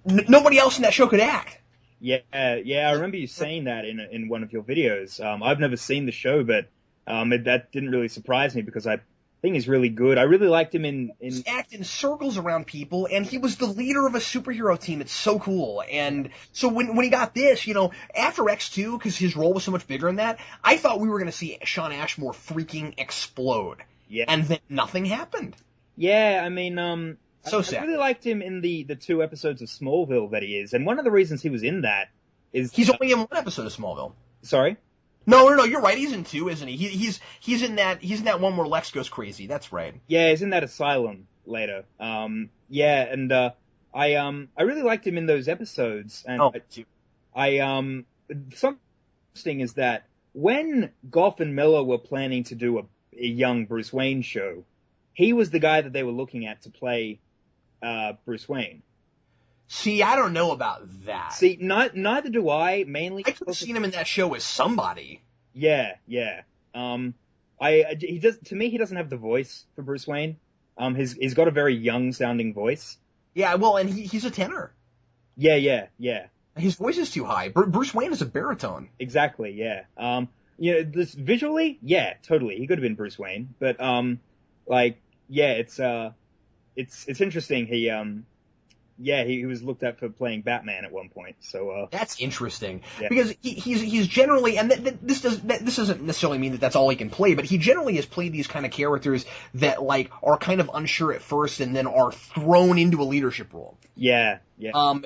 nobody else in that show could act. Yeah, I remember you saying that in one of your videos. I've never seen the show, but that didn't really surprise me because I think he's really good. I really liked him in act in circles around people, and he was the leader of a superhero team. It's so cool. And so when he got this, you know, after X2, because his role was so much bigger than that, I thought we were going to see Shawn Ashmore freaking explode. Yeah. And then nothing happened. Yeah, I mean, so sad. I really liked him in the 2 episodes of Smallville that he is, and one of the reasons he was in that is he's only in 1 episode of Smallville. Sorry? No, you're right. He's in 2, isn't he? He's in that one where Lex goes crazy. That's right. Yeah, he's in that asylum later. Yeah, and I really liked him in those episodes. And something interesting is that when Goff and Miller were planning to do a young Bruce Wayne show, he was the guy that they were looking at to play Bruce Wayne. See, I don't know about that. See, neither do I. Mainly, I could have seen him in that show as somebody. Yeah. He does. To me, he doesn't have the voice for Bruce Wayne. He's got a very young sounding voice. Yeah, well, and he's a tenor. Yeah. His voice is too high. Bruce Wayne is a baritone. Exactly. Yeah. This visually, yeah, totally. He could have been Bruce Wayne, but it's interesting. He was looked at for playing Batman at one point. So that's interesting because he's generally, and this doesn't necessarily mean that that's all he can play, but he generally has played these kind of characters that like are kind of unsure at first and then are thrown into a leadership role. Yeah.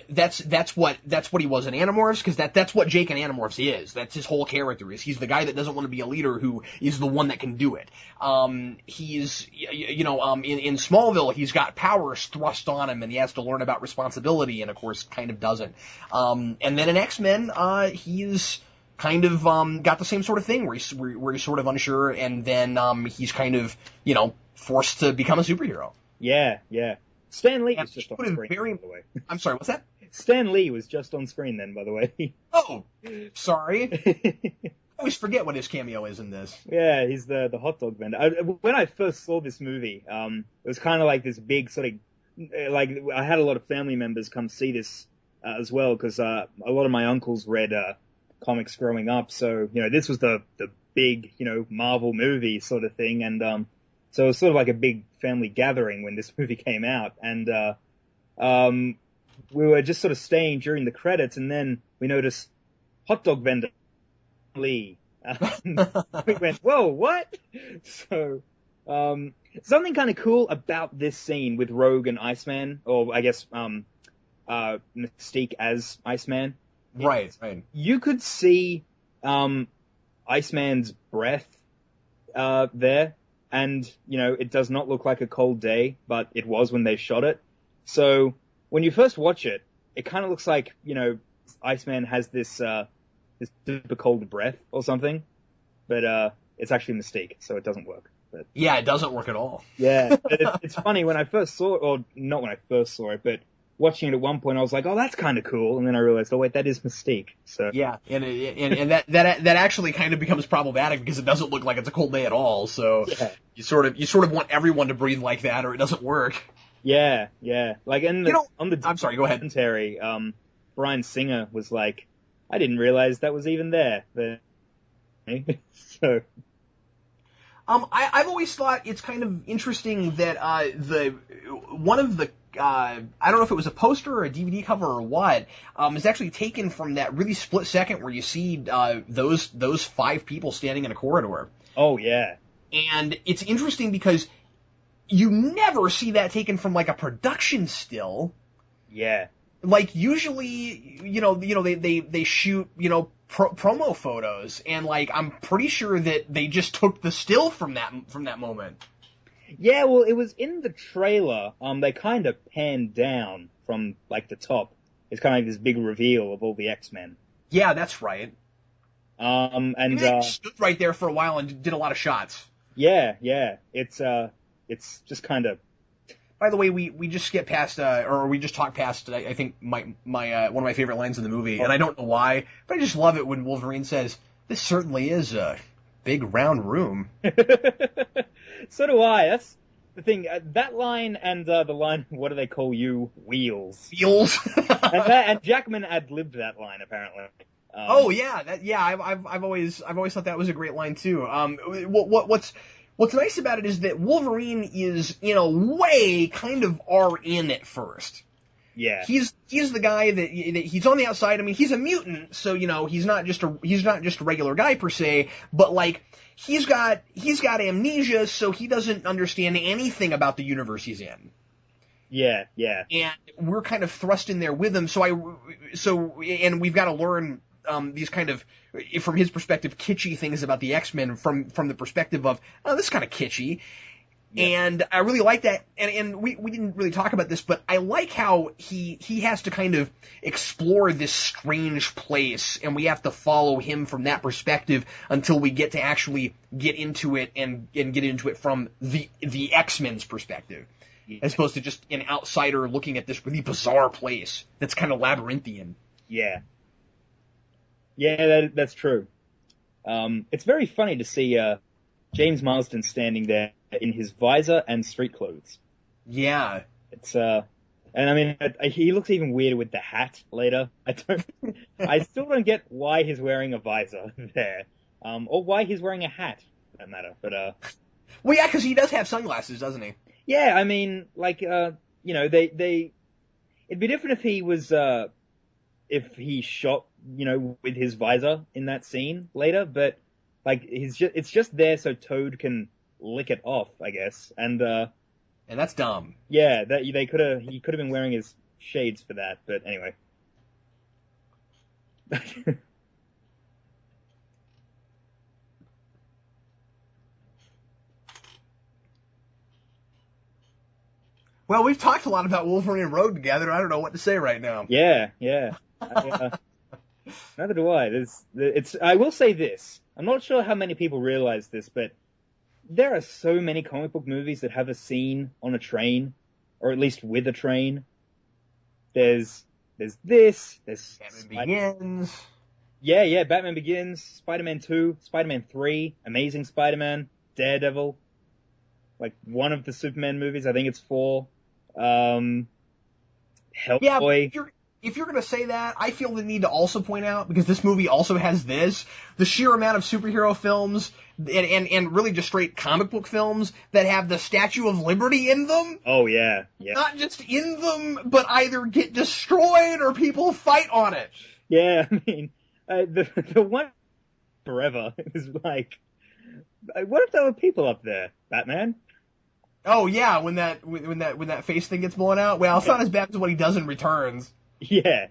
That's what he was in Animorphs, because that's what Jake in Animorphs is. That's his whole character is. He's the guy that doesn't want to be a leader who is the one that can do it. He's in Smallville, he's got powers thrust on him and he has to learn about responsibility, and of course kind of doesn't. And then in X-Men, he's kind of got the same sort of thing where he's sort of unsure, and then he's kind of forced to become a superhero. Yeah. Stan Lee was just on screen, by the way. I'm sorry, what's that? Stan Lee was just on screen then, by the way. Oh, sorry. I always forget what his cameo is in this. Yeah, he's the hot dog vendor. When I first saw this movie, it was kind of like this big sort of, like, I had a lot of family members come see this as well, because a lot of my uncles read comics growing up, so, this was the big, Marvel movie sort of thing, and so it was sort of like a big family gathering when this movie came out, and we were just sort of staying during the credits, and then we noticed hot dog vendor Lee. We went, whoa, what? So something kind of cool about this scene with Rogue and Iceman, or I guess Mystique as Iceman. Right. You could see Iceman's breath there. And, it does not look like a cold day, but it was when they shot it. So when you first watch it, it kind of looks like, Iceman has this super cold breath or something. But it's actually Mystique, so it doesn't work. But, yeah, it doesn't work at all. Yeah, but it's funny, when I first saw it, or not when I first saw it, but watching it at one point, I was like, oh, that's kind of cool. And then I realized, oh, wait, that is Mystique. So yeah, and that actually kind of becomes problematic because it doesn't look like it's a cold day at all. So yeah. you sort of want everyone to breathe like that, or it doesn't work. Yeah. Like on the I'm sorry, go ahead. Commentary, Bryan Singer was like, I didn't realize that was even there. So. I've always thought it's kind of interesting that one of the I don't know if it was a poster or a DVD cover or what, is actually taken from that really split second where you see those 5 people standing in a corridor. Oh yeah. And it's interesting because you never see that taken from like a production still. Yeah. Like usually, they shoot, promo photos, and like I'm pretty sure that they just took the still from that moment. Yeah, well, it was in the trailer. They kind of panned down from like the top. It's kind of like this big reveal of all the X-Men. Yeah, that's right. And they stood right there for a while and did a lot of shots. Yeah. It's just kind of. By the way, we just skipped past, or we just talked past, I think my one of my favorite lines in the movie, and I don't know why, but I just love it when Wolverine says, "This certainly is a big round room." So do I. That's the thing. That line and the line, "What do they call you? Wheels." Wheels. and Jackman ad-libbed that line apparently. I've always thought that was a great line too. What's nice about it is that Wolverine is, in a way, kind of in at first. Yeah. He's the guy that he's on the outside. I mean, he's a mutant, so he's not just a regular guy per se, but like he's got amnesia, so he doesn't understand anything about the universe he's in. Yeah. And we're kind of thrust in there with him, and we've got to learn these kind of, from his perspective, kitschy things about the X-Men from the perspective of, oh, this is kind of kitschy. Yeah. And I really like that, and we didn't really talk about this, but I like how he has to kind of explore this strange place, and we have to follow him from that perspective until we get to actually get into it and get into it from the X-Men's perspective, as opposed to just an outsider looking at this really bizarre place that's kind of labyrinthian. Yeah. Yeah, that's true. It's very funny to see James Marsden standing there in his visor and street clothes. Yeah. It's and I mean, he looks even weirder with the hat later. I still don't get why he's wearing a visor there, or why he's wearing a hat, for that matter. But well, yeah, because he does have sunglasses, doesn't he? Yeah, I mean, like, you know, it'd be different if he was, if he shot, you know, with his visor in that scene later, but like, it's just there so Toad can lick it off, I guess, and that's dumb. Yeah, he could have been wearing his shades for that, but anyway. Well, we've talked a lot about Wolverine and Rogue together. I don't know what to say right now. Yeah. Neither do I. I will say this. I'm not sure how many people realize this, but there are so many comic book movies that have a scene on a train, or at least with a train. There's this. There's Batman Begins. Yeah. Batman Begins, Spider-Man 2, Spider-Man 3, Amazing Spider-Man, Daredevil. Like one of the Superman movies. I think it's 4. Hellboy. Yeah, if you're going to say that, I feel the need to also point out, because this movie also has this, the sheer amount of superhero films and really just straight comic book films that have the Statue of Liberty in them. Oh, yeah. Not just in them, but either get destroyed or people fight on it. Yeah, I mean, the one forever is like, what if there were people up there, Batman? Oh yeah, when that face thing gets blown out. Well, it's not as bad as what he does in Returns. Yeah.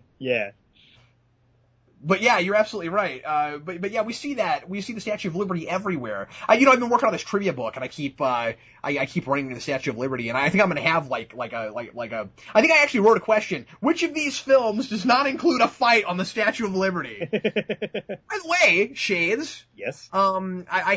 But yeah, you're absolutely right. But yeah, we see the Statue of Liberty everywhere. I've been working on this trivia book, and I keep running into the Statue of Liberty, and I think I'm gonna have I think I actually wrote a question: which of these films does not include a fight on the Statue of Liberty? By the way, Shades. Yes. I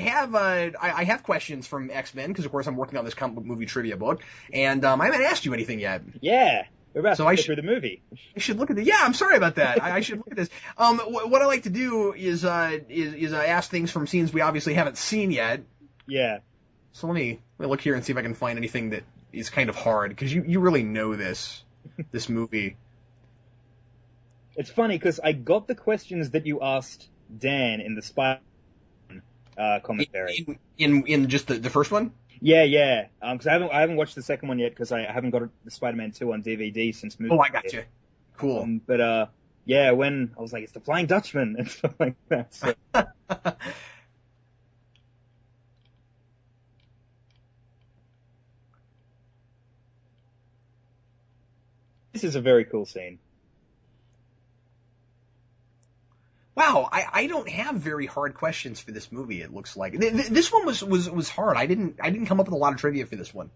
have questions from X-Men, because of course I'm working on this comic book movie trivia book, and I haven't asked you anything yet. Yeah. We're about to go through the movie. I should look at yeah, I'm sorry about that. I should look at this. What I like to do is ask things from scenes we obviously haven't seen yet. Yeah. So let me look here and see if I can find anything that is kind of hard, because you really know this movie. It's funny, because I got the questions that you asked Dan in the Spider-Man commentary. In just the first one? Yeah. Because I haven't watched the second one yet, because I haven't got the Spider-Man 2 on DVD since moving. Oh, I got you. Cool. But yeah, when I was like, it's the Flying Dutchman and stuff like that. So. This is a very cool scene. Wow, I don't have very hard questions for this movie. It looks like this one was hard. I didn't come up with a lot of trivia for this one.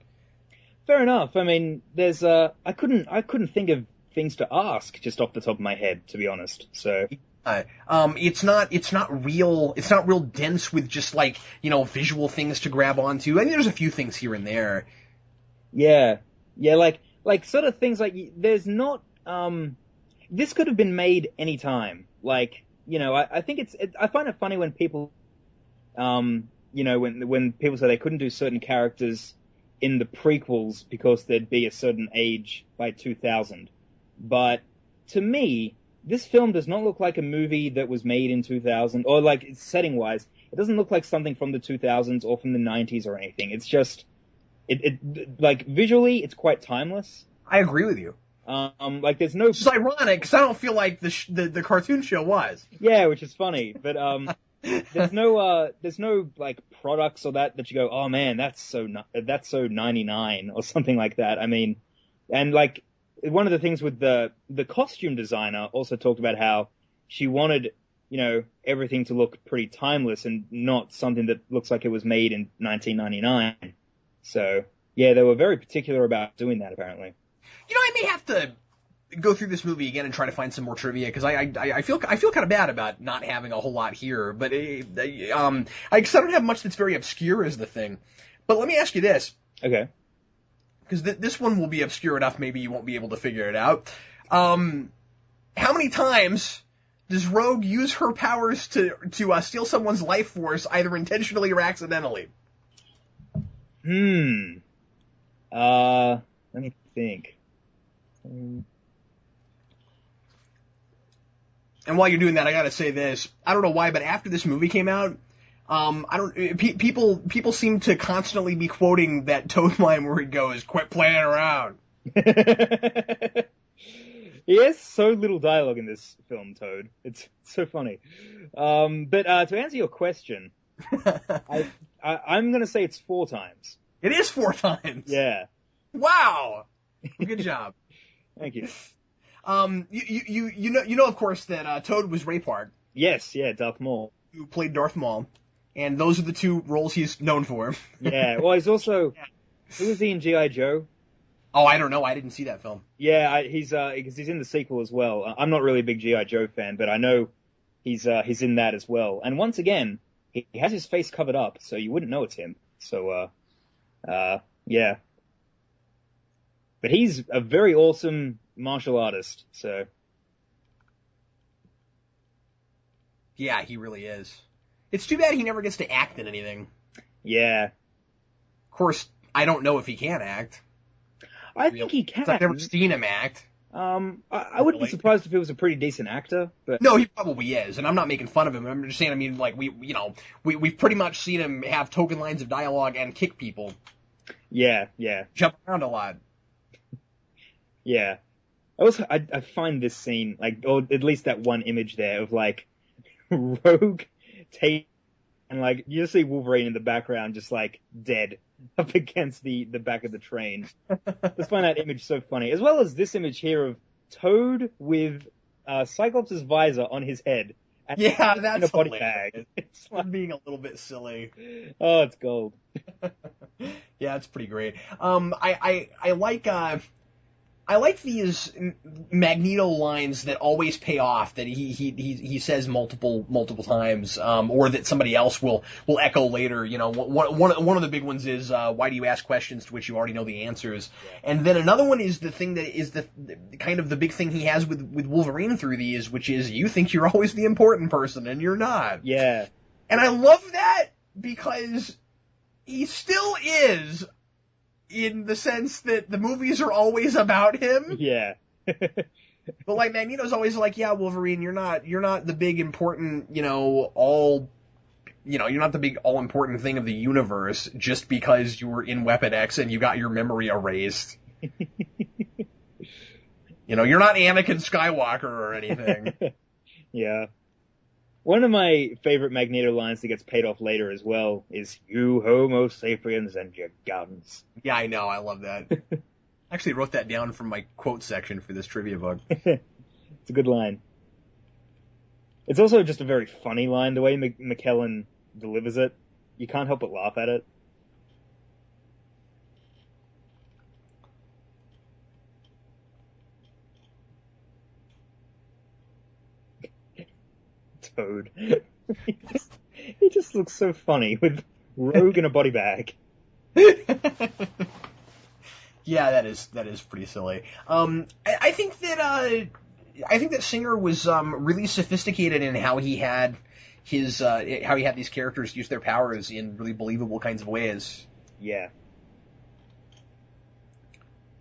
Fair enough. I mean, there's I couldn't think of things to ask just off the top of my head, to be honest. So it's not real dense with just visual things to grab onto. I mean, there's a few things here and there. Yeah, like sort of things like there's not this could have been made any time. Like, I think I find it funny when people, when people say they couldn't do certain characters in the prequels because there'd be a certain age by 2000. But to me, this film does not look like a movie that was made in 2000, or like setting wise, it doesn't look like something from the 2000s or from the 90s or anything. It's just, like visually, it's quite timeless. I agree with you. Like there's no. It's ironic because I don't feel like the cartoon show was. Yeah, which is funny, but there's no like products or that you go, oh man, that's so 99 or something like that. I mean, and like one of the things with the costume designer also talked about how she wanted everything to look pretty timeless and not something that looks like it was made in 1999. So, yeah, they were very particular about doing that, apparently. I may have to go through this movie again and try to find some more trivia, because I feel kind of bad about not having a whole lot here, but I don't have much that's very obscure is the thing. But let me ask you this. Okay. Because this one will be obscure enough, maybe you won't be able to figure it out. How many times does Rogue use her powers to steal someone's life force, either intentionally or accidentally? Let me think. And while you're doing that, I gotta say this. I don't know why, but after this movie came out, people seem to constantly be quoting that Toad line where he goes, "Quit playing around." He has so little dialogue in this film, Toad. It's so funny. But to answer your question, I'm going to say it's 4 times. It is 4 times. Yeah. Wow. Good job. Thank you. You know, of course, that Toad was Ray Park. Yes, yeah, Darth Maul. Who played Darth Maul. And those are the 2 roles he's known for. Yeah, well, he's also... Who was he in G.I. Joe? Oh, I don't know. I didn't see that film. Yeah, he's in the sequel as well. I'm not really a big G.I. Joe fan, but I know he's in that as well. And once again, he has his face covered up, so you wouldn't know it's him. So, yeah. But he's a very awesome martial artist, so. Yeah, he really is. It's too bad he never gets to act in anything. Yeah. Of course, I don't know if he can act. I think he can. I've never seen him act. I wouldn't be surprised if he was a pretty decent actor, but. No, he probably is, and I'm not making fun of him. I'm just saying, I mean, like, we've pretty much seen him have token lines of dialogue and kick people. Yeah. Jump around a lot. Yeah. I find this scene, like, or at least that one image there of, like, Rogue take, and, like, you see Wolverine in the background just, like, dead up against the back of the train. Just find that image so funny. As well as this image here of Toad with Cyclops' visor on his head. And yeah, that's in a body hilarious. bag. It's like being a little bit silly. Oh, it's gold. Yeah, it's pretty great. I like these Magneto lines that always pay off, that he says multiple times, or that somebody else will echo later. One of the big ones is, why do you ask questions to which you already know the answers? Yeah. And then another one is the thing that is the kind of the big thing he has with Wolverine through these, which is, you think you're always the important person and you're not. Yeah. And I love that because he still is, in the sense that the movies are always about him. Yeah. But like Magneto's always like, yeah, Wolverine, you're not the big important, you're not the big all important thing of the universe just because you were in Weapon X and you got your memory erased. You're not Anakin Skywalker or anything. Yeah. One of my favorite Magneto lines that gets paid off later as well is, "You Homo sapiens and your guns." Yeah, I know. I love that. I actually wrote that down from my quote section for this trivia book. It's a good line. It's also just a very funny line, the way McKellen delivers it. You can't help but laugh at it. Toad. He just looks so funny with Rogue in a body bag. Yeah, that is pretty silly. I think that Singer was really sophisticated in how he had these characters use their powers in really believable kinds of ways. Yeah.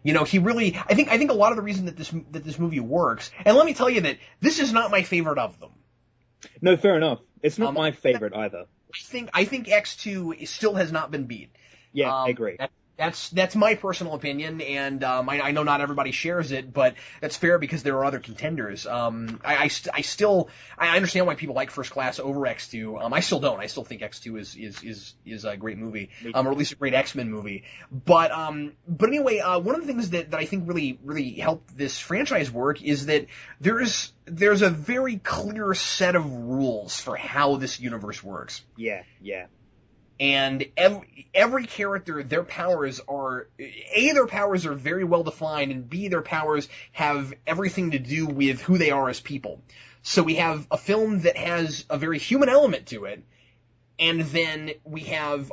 He really, I think a lot of the reason that this movie works, and let me tell you that this is not my favorite of them. No, fair enough. It's not my favorite either. I think X2 still has not been beat. Yeah, I agree. That's my personal opinion, and I know not everybody shares it, but that's fair because there are other contenders. I still understand why people like First Class over X2. I still don't. I still think X2 is a great movie, or at least a great X-Men movie. But anyway, one of the things that I think really helped this franchise work is that there's a very clear set of rules for how this universe works. Yeah. And every character, their powers are very well defined, and B, their powers have everything to do with who they are as people. So we have a film that has a very human element to it, and then we have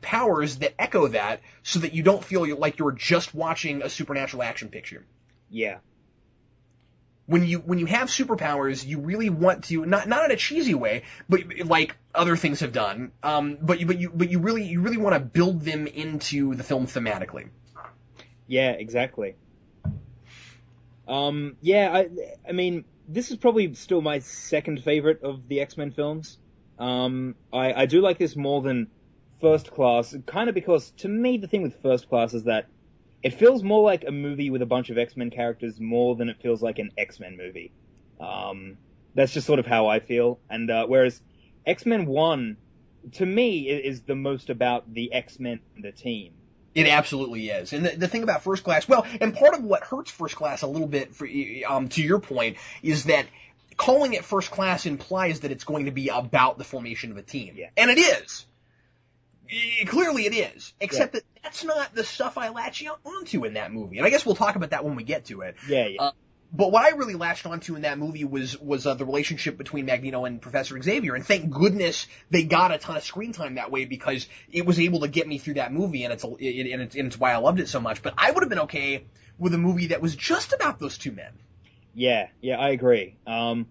powers that echo that, so that you don't feel like you're just watching a supernatural action picture. Yeah. When you have superpowers, you really want to, not in a cheesy way, but like other things have done. But you really want to build them into the film thematically. Yeah, exactly. I mean, this is probably still my second favorite of the X-Men films. I do like this more than First Class, kind of because, to me, the thing with First Class is that it feels more like a movie with a bunch of X-Men characters more than it feels like an X-Men movie. That's just sort of how I feel. And whereas X-Men 1, to me, is the most about the X-Men and the team. It absolutely is. And the thing about First Class, well, and part of what hurts First Class a little bit, to your point, is that calling it First Class implies that it's going to be about the formation of a team. Yeah. And it is. Clearly it is. Except that that's not the stuff I latch onto in that movie. And I guess we'll talk about that when we get to it. Yeah. But what I really latched onto in that movie was the relationship between Magneto and Professor Xavier. And thank goodness they got a ton of screen time that way, because it was able to get me through that movie, and it's why I loved it so much. But I would have been okay with a movie that was just about those two men. Yeah, I agree. I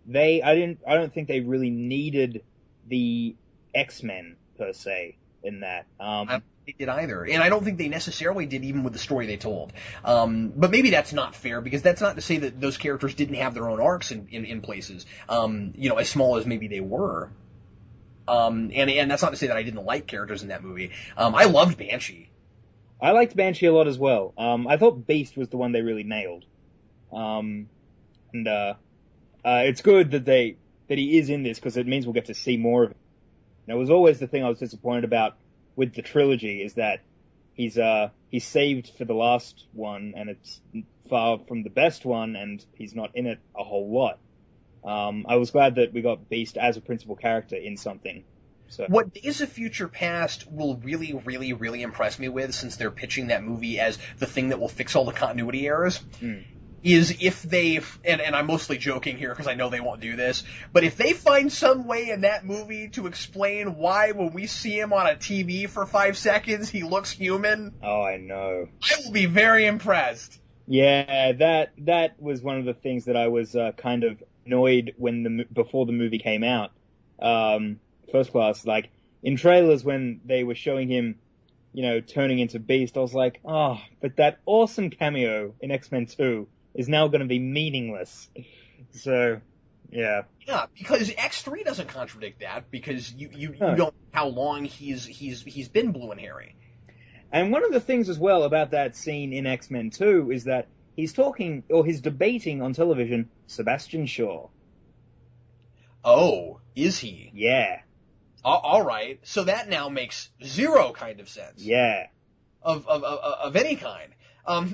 don't think they really needed the X-Men per se in that. I don't think they did either, and I don't think they necessarily did, even with the story they told. But maybe that's not fair, because that's not to say that those characters didn't have their own arcs in places, as small as maybe they were. And that's not to say that I didn't like characters in that movie. I loved Banshee. I liked Banshee a lot as well. I thought Beast was the one they really nailed. It's good that he is in this, because it means we'll get to see more of it. And it was always the thing I was disappointed about with the trilogy, is that he's saved for the last one, and it's far from the best one, and he's not in it a whole lot. I was glad that we got Beast as a principal character in something. So. What Days of Future Past will really, really, really impress me with, since they're pitching that movie as the thing that will fix all the continuity errors, is if they, and I'm mostly joking here because I know they won't do this, but if they find some way in that movie to explain why when we see him on a TV for 5 seconds he looks human. Oh, I know. I will be very impressed. Yeah, that was one of the things that I was kind of annoyed before the movie came out. First Class, like in trailers when they were showing him, turning into Beast, I was like, oh, but that awesome cameo in X-Men 2 is now going to be meaningless. So, yeah. Yeah, because X3 doesn't contradict that, because you don't know how long he's been blue and hairy. And one of the things as well about that scene in X-Men 2 is that he's debating on television Sebastian Shaw. Oh, is he? Yeah. All right. So that now makes zero kind of sense. Yeah. Of any kind.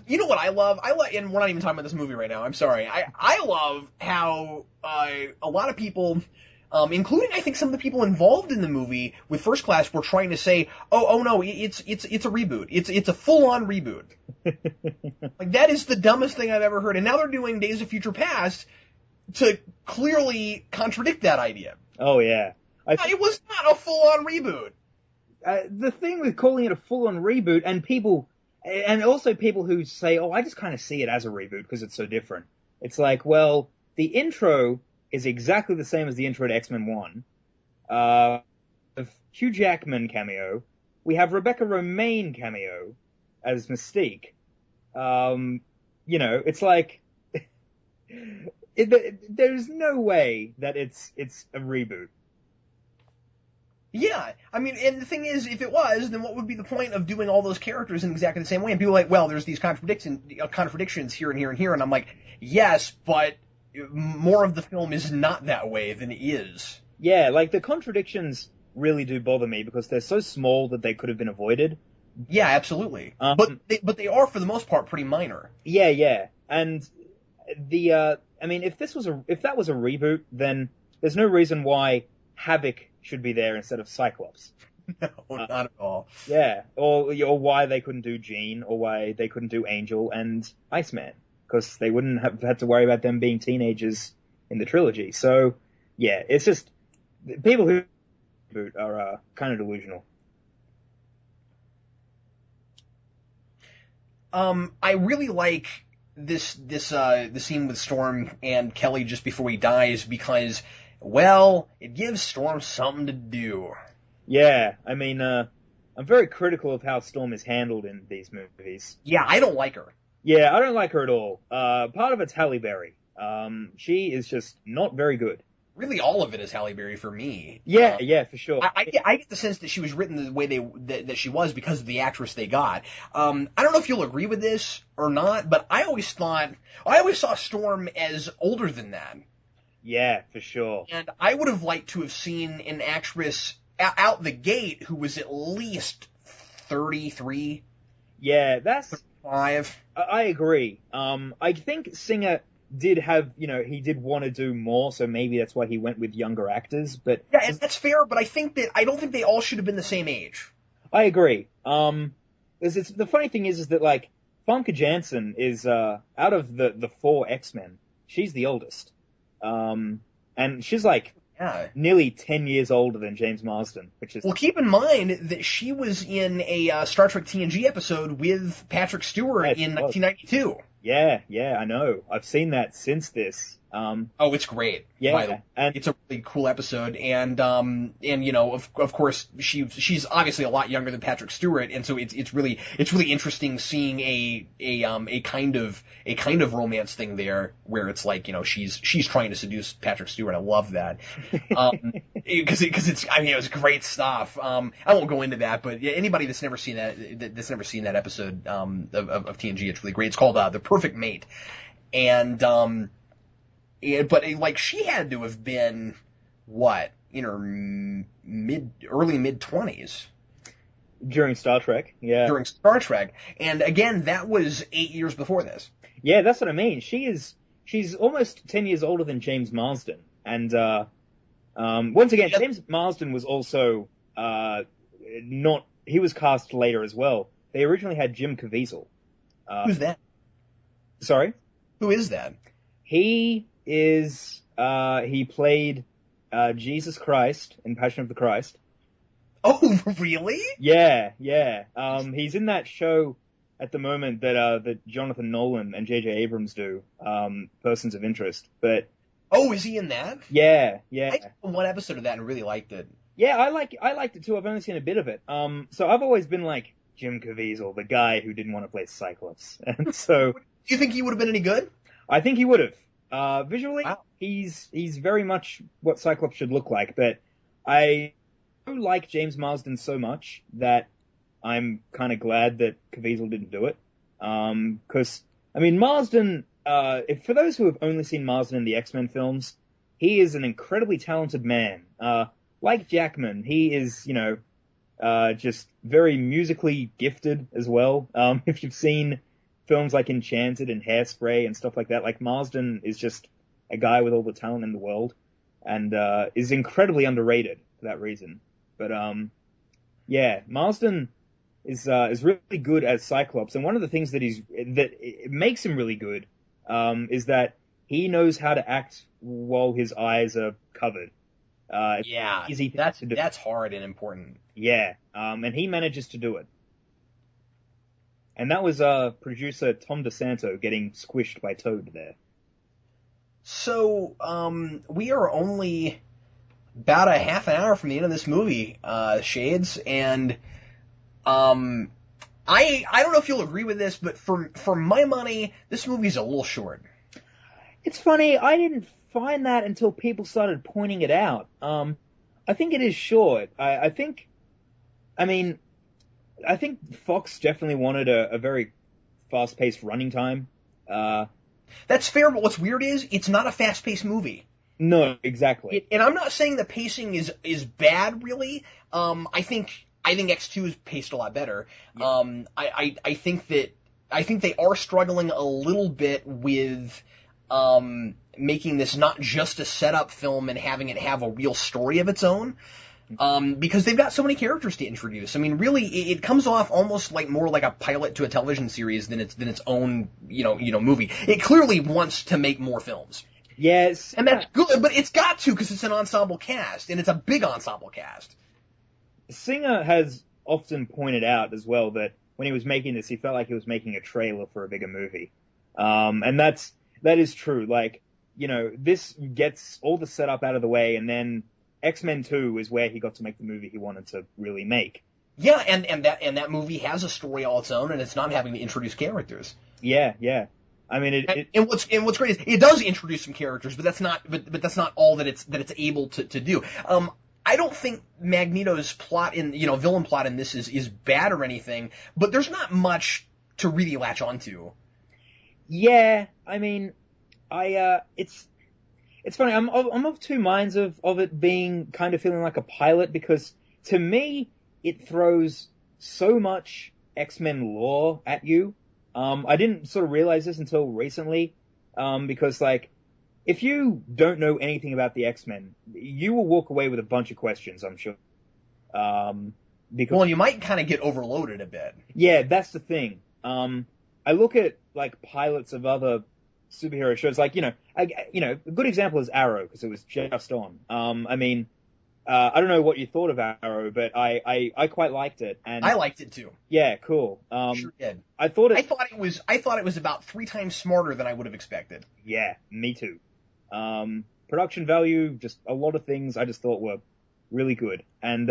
You know what I love? And we're not even talking about this movie right now. I'm sorry. I love how a lot of people, including I think some of the people involved in the movie with First Class, were trying to say, oh no, it's a reboot. It's a full-on reboot. Like, that is the dumbest thing I've ever heard. And now they're doing Days of Future Past to clearly contradict that idea. Oh yeah. It was not a full-on reboot. The thing with calling it a full-on reboot, and also people who say, oh, I just kind of see it as a reboot because it's so different. It's like, well, the intro is exactly the same as the intro to X-Men 1. Hugh Jackman cameo. We have Rebecca Romijn cameo as Mystique. It's like, there's no way that it's a reboot. Yeah, I mean, and the thing is, if it was, then what would be the point of doing all those characters in exactly the same way? And people are like, well, there's these contradictions here and here and here, and I'm like, yes, but more of the film is not that way than it is. Yeah, like the contradictions really do bother me because they're so small that they could have been avoided. Yeah, absolutely. But they are for the most part pretty minor. Yeah, and I mean, if that was a reboot, then there's no reason why Havoc should be there instead of Cyclops. No, not at all. Yeah, or why they couldn't do Jean, or why they couldn't do Angel and Iceman, because they wouldn't have had to worry about them being teenagers in the trilogy. So, yeah, it's just people who reboot are kind of delusional. I really like the scene with Storm and Kelly just before he dies because, well, it gives Storm something to do. Yeah, I mean, I'm very critical of how Storm is handled in these movies. Yeah, I don't like her. Yeah, I don't like her at all. Part of it's Halle Berry. She is just not very good. Really, all of it is Halle Berry for me. Yeah, for sure. I get the sense that she was written the way that she was because of the actress they got. I don't know if you'll agree with this or not, but I always saw Storm as older than that. Yeah, for sure. And I would have liked to have seen an actress out the gate who was at least 33. Yeah, that's 35. I agree. I think Singer did have, he did want to do more, so maybe that's why he went with younger actors, but... Yeah, and that's fair, but I don't think they all should have been the same age. I agree. The funny thing is that, like, Famke Janssen is, out of the four X-Men, she's the oldest. And she's, like, nearly 10 years older than James Marsden, which is... Well, keep in mind that she was in a Star Trek TNG episode with Patrick Stewart in 1992. Yeah, I know. I've seen that since this. Oh, it's great. Yeah, and it's a really cool episode, and of course she's obviously a lot younger than Patrick Stewart, and so it's really interesting seeing a kind of romance thing there where it's like she's trying to seduce Patrick Stewart. I love that because it was great stuff. I won't go into that, but anybody that's never seen that episode of TNG, it's really great. It's called The Perfect Mate, and but she had to have been in her early mid-20s during Star Trek. Yeah, during Star Trek, and again that was 8 years before this. Yeah, that's what I mean. She's almost 10 years older than James Marsden, and once again, James Marsden was also he was cast later as well. They originally had Jim Caviezel. Who's that? Sorry? Who is that? He played Jesus Christ in Passion of the Christ. Oh, really? Yeah. He's in that show at the moment that Jonathan Nolan and J.J. Abrams do, Persons of Interest. But oh, is he in that? Yeah. I saw one episode of that and really liked it. Yeah, I liked it too. I've only seen a bit of it. So I've always been like Jim Caviezel, the guy who didn't want to play Cyclops, and so. Do you think he would have been any good? I think he would have. Visually, wow. He's very much what Cyclops should look like, but I don't like James Marsden so much that I'm kind of glad that Caviezel didn't do it. Because, I mean, Marsden, for those who have only seen Marsden in the X-Men films, he is an incredibly talented man. Like Jackman, he is, just very musically gifted as well. If you've seen films like Enchanted and Hairspray and stuff like that, like Marsden is just a guy with all the talent in the world and is incredibly underrated for that reason. But Marsden is really good as Cyclops, and one of the things that it makes him really good is that he knows how to act while his eyes are covered. That's hard and important. Yeah, and he manages to do it. And that was producer Tom DeSanto getting squished by Toad there. So, we are only about a half an hour from the end of this movie, Shades, and I don't know if you'll agree with this, but for my money, this movie's a little short. It's funny, I didn't find that until people started pointing it out. I think it is short. I think Fox definitely wanted a very fast-paced running time. That's fair, but what's weird is it's not a fast-paced movie. No, exactly. And I'm not saying the pacing is bad, really. I think X2 is paced a lot better. Yeah. I think they are struggling a little bit with making this not just a setup film and having it have a real story of its own. Because they've got so many characters to introduce. I mean, really, it comes off almost like more like a pilot to a television series than its own, movie. It clearly wants to make more films. Yes. And that's good, but it's got to because it's an ensemble cast, and it's a big ensemble cast. Singer has often pointed out as well that when he was making this, he felt like he was making a trailer for a bigger movie. And that is true. Like, this gets all the setup out of the way, and then X-Men 2 is where he got to make the movie he wanted to really make. Yeah, and that movie has a story all its own, and it's not having to introduce characters. Yeah. I mean, and what's great is it does introduce some characters, but that's not all that it's able to do. I don't think Magneto's plot villain plot in this is bad or anything, but there's not much to really latch onto. Yeah, I mean, it's funny. I'm of two minds of it being kind of feeling like a pilot, because to me it throws so much X-Men lore at you. I didn't sort of realize this until recently, because like, if you don't know anything about the X-Men, you will walk away with a bunch of questions, I'm sure. Because you might kind of get overloaded a bit. Yeah, that's the thing. I look at like pilots of other superhero shows, like, a good example is Arrow, because it was just on. I don't know what you thought of Arrow, but I quite liked it, and I liked it too. Yeah, cool. Sure did. I thought it was about 3 times smarter than I would have expected. Yeah, me too. Production value, just a lot of things I just thought were really good, and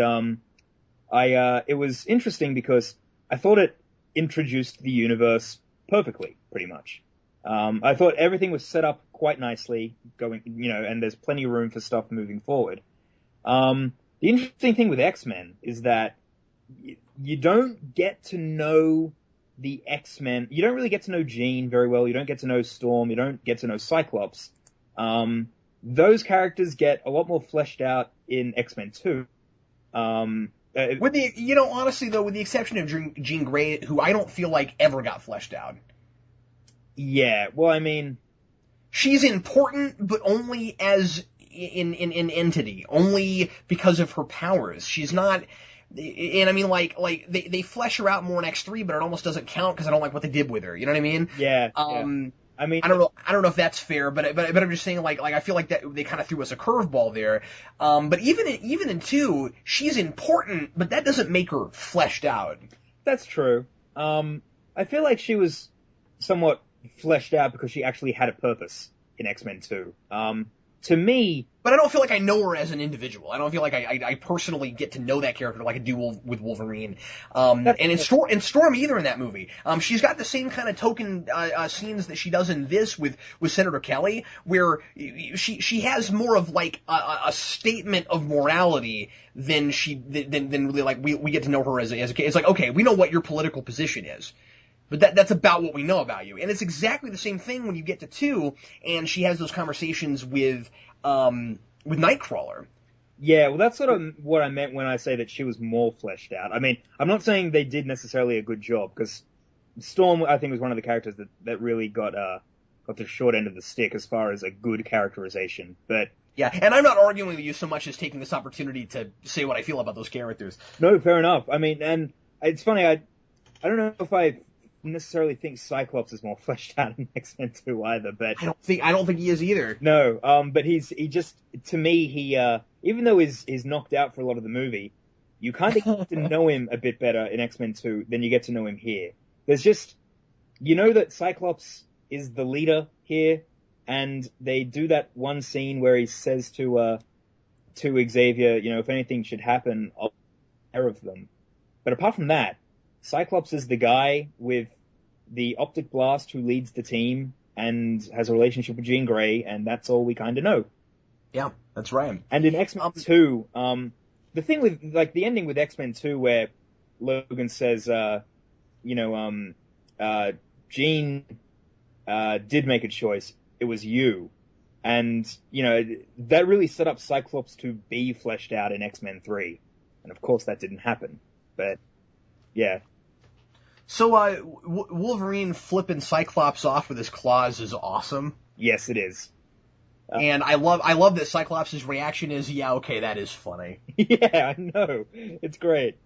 it was interesting because I thought it introduced the universe perfectly, pretty much. I thought everything was set up quite nicely, and there's plenty of room for stuff moving forward. The interesting thing with X-Men is that you don't get to know the X-Men. You don't really get to know Jean very well. You don't get to know Storm. You don't get to know Cyclops. Those characters get a lot more fleshed out in X-Men 2. Honestly though, with the exception of Jean Grey, who I don't feel like ever got fleshed out. Yeah, well, I mean, she's important, but only as in entity, only because of her powers. She's not, and I mean, like they flesh her out more in X3, but it almost doesn't count because I don't like what they did with her. You know what I mean? Yeah. I mean, I don't know if that's fair, but I'm just saying, like I feel like that they kind of threw us a curveball there. But even in 2, she's important, but that doesn't make her fleshed out. That's true. I feel like she was somewhat fleshed out because she actually had a purpose in X-Men 2. To me... But I don't feel like I know her as an individual. I don't feel like I personally get to know that character like I do with Wolverine. And in Storm either in that movie. She's got the same kind of token scenes that she does in this with Senator Kelly, where she has more of like a statement of morality than really like we get to know her as a it's like, okay, we know what your political position is. But that's about what we know about you. And it's exactly the same thing when you get to 2, and she has those conversations with Nightcrawler. Yeah, well, that's sort of what I meant when I say that she was more fleshed out. I mean, I'm not saying they did necessarily a good job, because Storm, I think, was one of the characters that really got the short end of the stick as far as a good characterization. But yeah, and I'm not arguing with you so much as taking this opportunity to say what I feel about those characters. No, fair enough. I mean, and it's funny, I don't know if I necessarily think Cyclops is more fleshed out in X-Men 2 either, but I don't think he is either. No, but he just, to me, he even though he's knocked out for a lot of the movie, you kind of get to know him a bit better in X-Men 2 than you get to know him here. There's just, that Cyclops is the leader here, and they do that one scene where he says to Xavier, if anything should happen, I'll take care of them. But apart from that, Cyclops is the guy with the optic blast who leads the team and has a relationship with Jean Grey, and that's all we kind of know. Yeah, That's right. And in X-Men 2, the thing with, like, the ending with X-Men 2 where Logan says, Jean did make a choice. It was you. And, that really set up Cyclops to be fleshed out in X-Men 3. And of course that didn't happen. But, yeah. So, Wolverine flipping Cyclops off with his claws is awesome. Yes, it is. And I love that Cyclops' reaction is, yeah, okay, that is funny. Yeah, I know. It's great.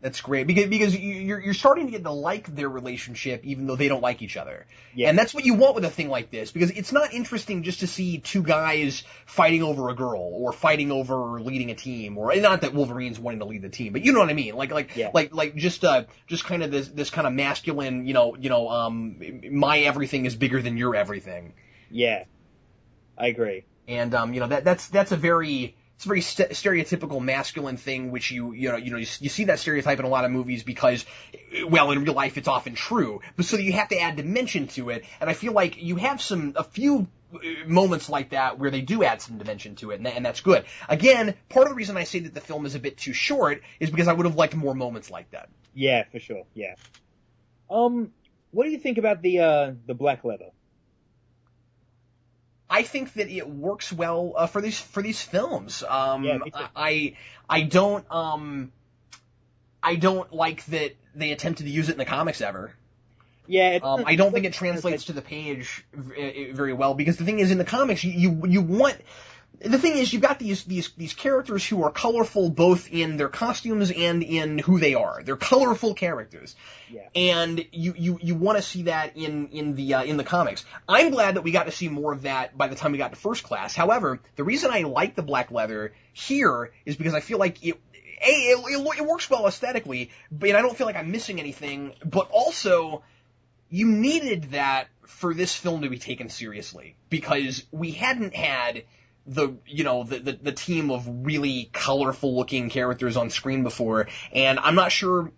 That's great because you're starting to get to like their relationship even though they don't like each other. Yeah. And that's what you want with a thing like this, because it's not interesting just to see two guys fighting over a girl or fighting over leading a team, or not that Wolverine's wanting to lead the team, but you know what I mean? Like just kind of this kind of masculine, my everything is bigger than your everything. Yeah. I agree. And that's a very stereotypical masculine thing, which you see that stereotype in a lot of movies because, well, in real life it's often true, but so you have to add dimension to it, and I feel like you have a few moments like that where they do add some dimension to it, and that's good. Again, part of the reason I say that the film is a bit too short is because I would have liked more moments like that. Yeah, for sure. Yeah. What do you think about the black leather? I think that it works well for these films. Yeah, I don't like that they attempted to use it in the comics ever. Yeah, I don't think it translates to the page very well, because the thing is, in the comics, you want. The thing is, you've got these characters who are colorful both in their costumes and in who they are. They're colorful characters. Yeah. And you want to see that in the comics. I'm glad that we got to see more of that by the time we got to First Class. However, the reason I like the black leather here is because I feel like it works well aesthetically, but I don't feel like I'm missing anything. But also, you needed that for this film to be taken seriously, because we hadn't had the team of really colorful looking characters on screen before, and I'm not sure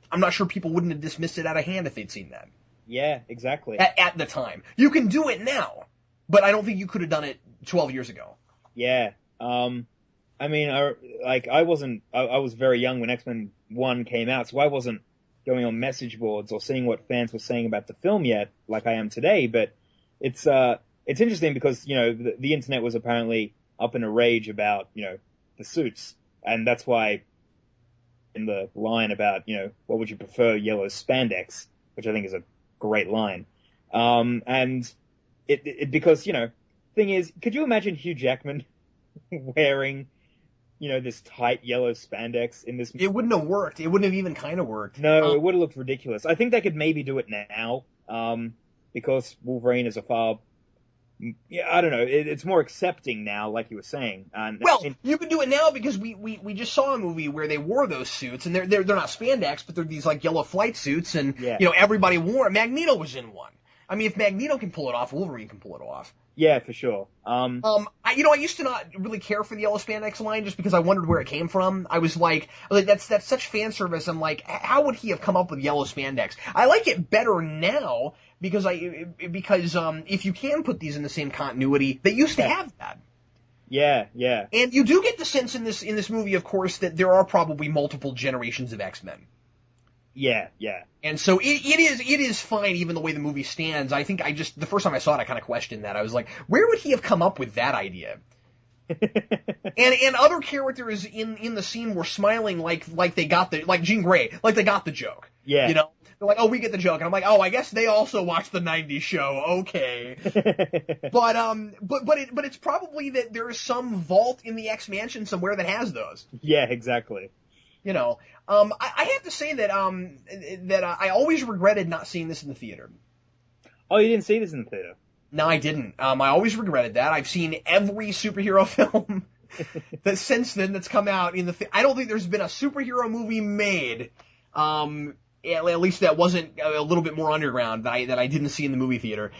people wouldn't have dismissed it out of hand if they'd seen that. Yeah, exactly. At the time. You can do it now, but I don't think you could have done it 12 years ago. Yeah. I mean, I was very young when X-Men 1 came out, so I wasn't going on message boards or seeing what fans were saying about the film yet, like I am today, but it's interesting because, the internet was apparently up in a rage about, the suits. And that's why in the line about, what would you prefer, yellow spandex, which I think is a great line. And it because, thing is, could you imagine Hugh Jackman wearing, this tight yellow spandex in this movie? It wouldn't have worked. It wouldn't have even kind of worked. No, it would have looked ridiculous. I think they could maybe do it now, because Wolverine is I don't know. It's more accepting now, like you were saying. You can do it now because we just saw a movie where they wore those suits, and they're not spandex, but they're these like yellow flight suits, and everybody wore it. Magneto was in one. I mean, if Magneto can pull it off, Wolverine can pull it off. Yeah, for sure. I used to not really care for the yellow spandex line just because I wondered where it came from. I was like that's such fan service. I'm like, how would he have come up with yellow spandex? I like it better now because if you can put these in the same continuity, they used to have that. Yeah, yeah. And you do get the sense in this movie, of course, that there are probably multiple generations of X-Men. Yeah, yeah. And so it is fine even the way the movie stands. I think the first time I saw it, I kind of questioned that. I was like, where would he have come up with that idea? and other characters in the scene were smiling like they got like Jean Grey, like they got the joke. Yeah. They're like, oh, we get the joke. And I'm like, oh, I guess they also watched the 90s show. Okay. but it's probably that there is some vault in the X Mansion somewhere that has those. Yeah, exactly. I have to say that I always regretted not seeing this in the theater. Oh, you didn't see this in the theater? No, I didn't. I always regretted that. I've seen every superhero film that since then that's come out in the. I don't think there's been a superhero movie made, at least that wasn't a little bit more underground that I didn't see in the movie theater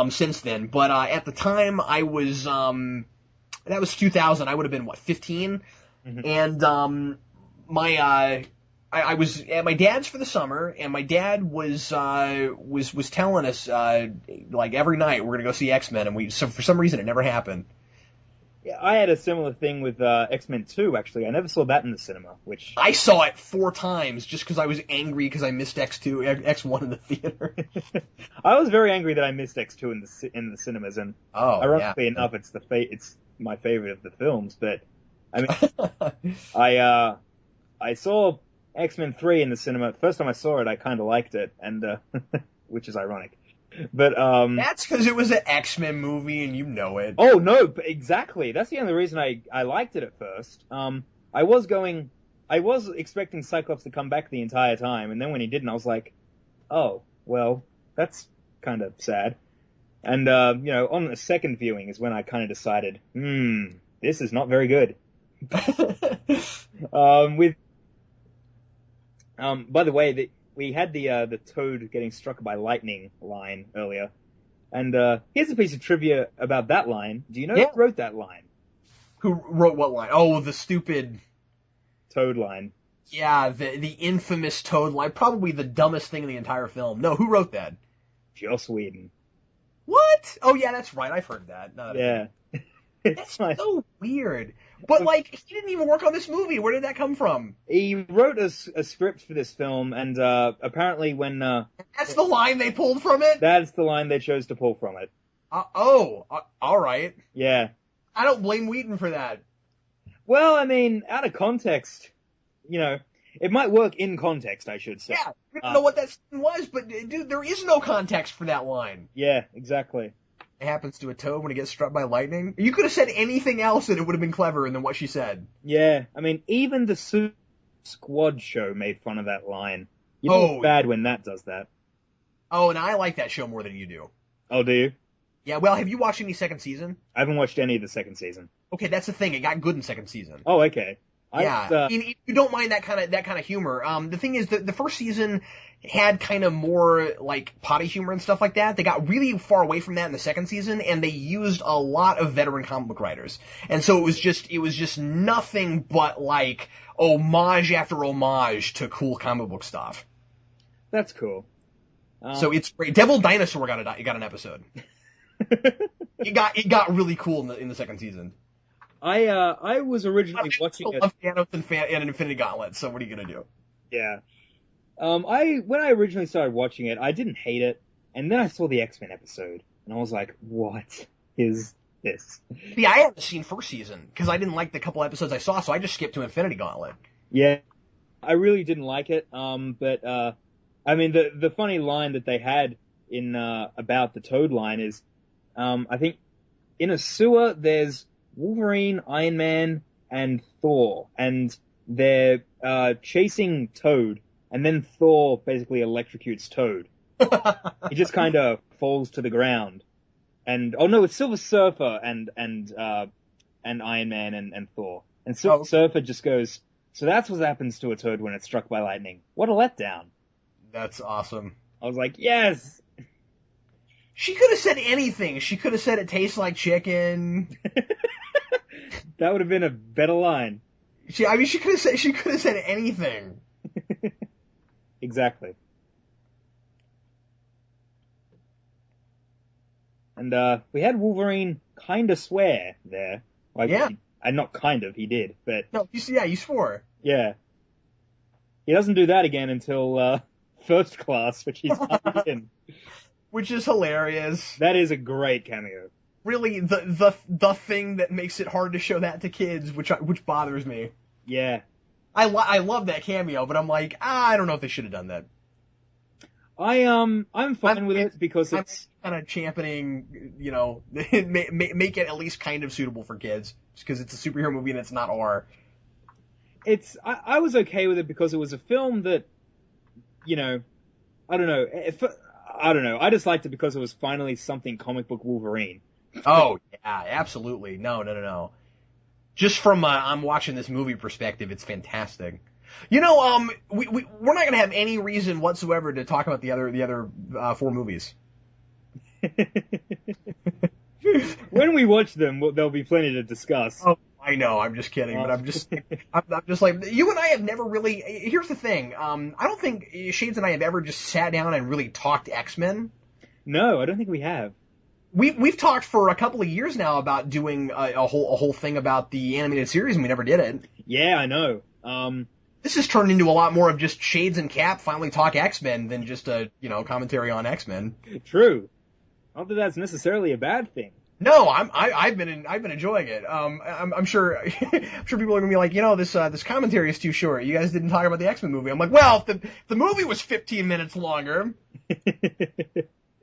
since then. But at the time, I was that was 2000. I would have been 15, and I was at my dad's for the summer, and my dad was telling us like every night we're gonna go see X-Men, and so for some reason it never happened. Yeah, I had a similar thing with X-Men 2, actually. I never saw that in the cinema, which... I saw it 4 times just because I was angry because I missed X1 in the theater. I was very angry that I missed X2 in the cinemas, and ironically enough, it's my favorite of the films, but, I mean, I saw X-Men 3 in the cinema. The first time I saw it, I kind of liked it, and which is ironic. But that's because it was an X-Men movie, and you know it. Oh no, but exactly. That's the only reason I liked it at first. I was expecting Cyclops to come back the entire time, and then when he didn't, I was like, oh, well, that's kind of sad. And on the second viewing is when I kind of decided, this is not very good. By the way, we had the Toad getting struck by lightning line earlier. And here's a piece of trivia about that line. Do you know who wrote that line? Who wrote what line? Oh, the stupid... Toad line. Yeah, the infamous Toad line. Probably the dumbest thing in the entire film. No, who wrote that? Joss Whedon. What? Oh, yeah, that's right. I've heard that. Yeah. That's so weird. But, like, he didn't even work on this movie. Where did that come from? He wrote a script for this film, and apparently when... That's the line they pulled from it? That's the line they chose to pull from it. All right. Yeah. I don't blame Wheaton for that. Well, I mean, out of context, it might work in context, I should say. Yeah, we don't know what that scene was, but, dude, there is no context for that line. Yeah, exactly. It happens to a Toad when he gets struck by lightning. You could have said anything else and it would have been cleverer than what she said. Yeah, I mean, even the Suicide Squad show made fun of that line. You know it's bad when that does that. Oh, and I like that show more than you do. Oh, do you? Yeah, well, have you watched any second season? I haven't watched any of the second season. Okay, that's the thing. It got good in second season. Oh, okay. You don't mind that kind of humor. The thing is, the first season had kind of more like potty humor and stuff like that. They got really far away from that in the second season, and they used a lot of veteran comic book writers. And so it was just nothing but like homage after homage to cool comic book stuff. That's cool. So it's great. Devil Dinosaur got an episode. It got really cool in the second season. I was originally watching it. Thanos and Infinity Gauntlet. So what are you gonna do? Yeah. When I originally started watching it, I didn't hate it, and then I saw the X-Men episode, and I was like, what is this? Yeah, I haven't seen first season because I didn't like the couple episodes I saw, so I just skipped to Infinity Gauntlet. Yeah, I really didn't like it. But I mean, the funny line that they had in about the Toad line is, I think in a sewer there's Wolverine, Iron Man, and Thor, and they're chasing Toad, and then Thor basically electrocutes Toad. He just kind of falls to the ground, and oh no, it's Silver Surfer and Iron Man and Thor, and Silver Surfer just goes, so that's what happens to a Toad when it's struck by lightning. What a letdown! That's awesome. I was like, yes. She could have said anything. She could have said it tastes like chicken. That would have been a better line. She could have said anything. Exactly. And we had Wolverine kind of swear there. Like, yeah. And not kind of, he did, but... No, you swore. Yeah. He doesn't do that again until First Class, which he's not in. Which is hilarious. That is a great cameo. Really, the thing that makes it hard to show that to kids, which bothers me. Yeah. I love that cameo, but I'm like, I don't know if they should have done that. I'm fine with it because it's kind of championing, make it at least kind of suitable for kids, just because it's a superhero movie and it's not R. I was okay with it because it was a film that, I don't know. I don't know. I just liked it because it was finally something comic book Wolverine. Oh, yeah, absolutely. No. Just from I'm watching this movie perspective, it's fantastic. We're not going to have any reason whatsoever to talk about the other 4 movies. When we watch them, there'll be plenty to discuss. Oh, I know. I'm just kidding, but I'm just like, you and I have never really. Here's the thing. I don't think Shades and I have ever just sat down and really talked X-Men. No, I don't think we have. we've talked for a couple of years now about doing a whole thing about the animated series, and we never did it. Yeah, I know. This has turned into a lot more of just Shades and Cap finally talk X-Men than just a commentary on X-Men. True. Not that that's necessarily a bad thing. No, I've been enjoying it. I'm sure I'm sure people are gonna be like, this commentary is too short. You guys didn't talk about the X-Men movie. I'm like, well, if the movie was 15 minutes longer,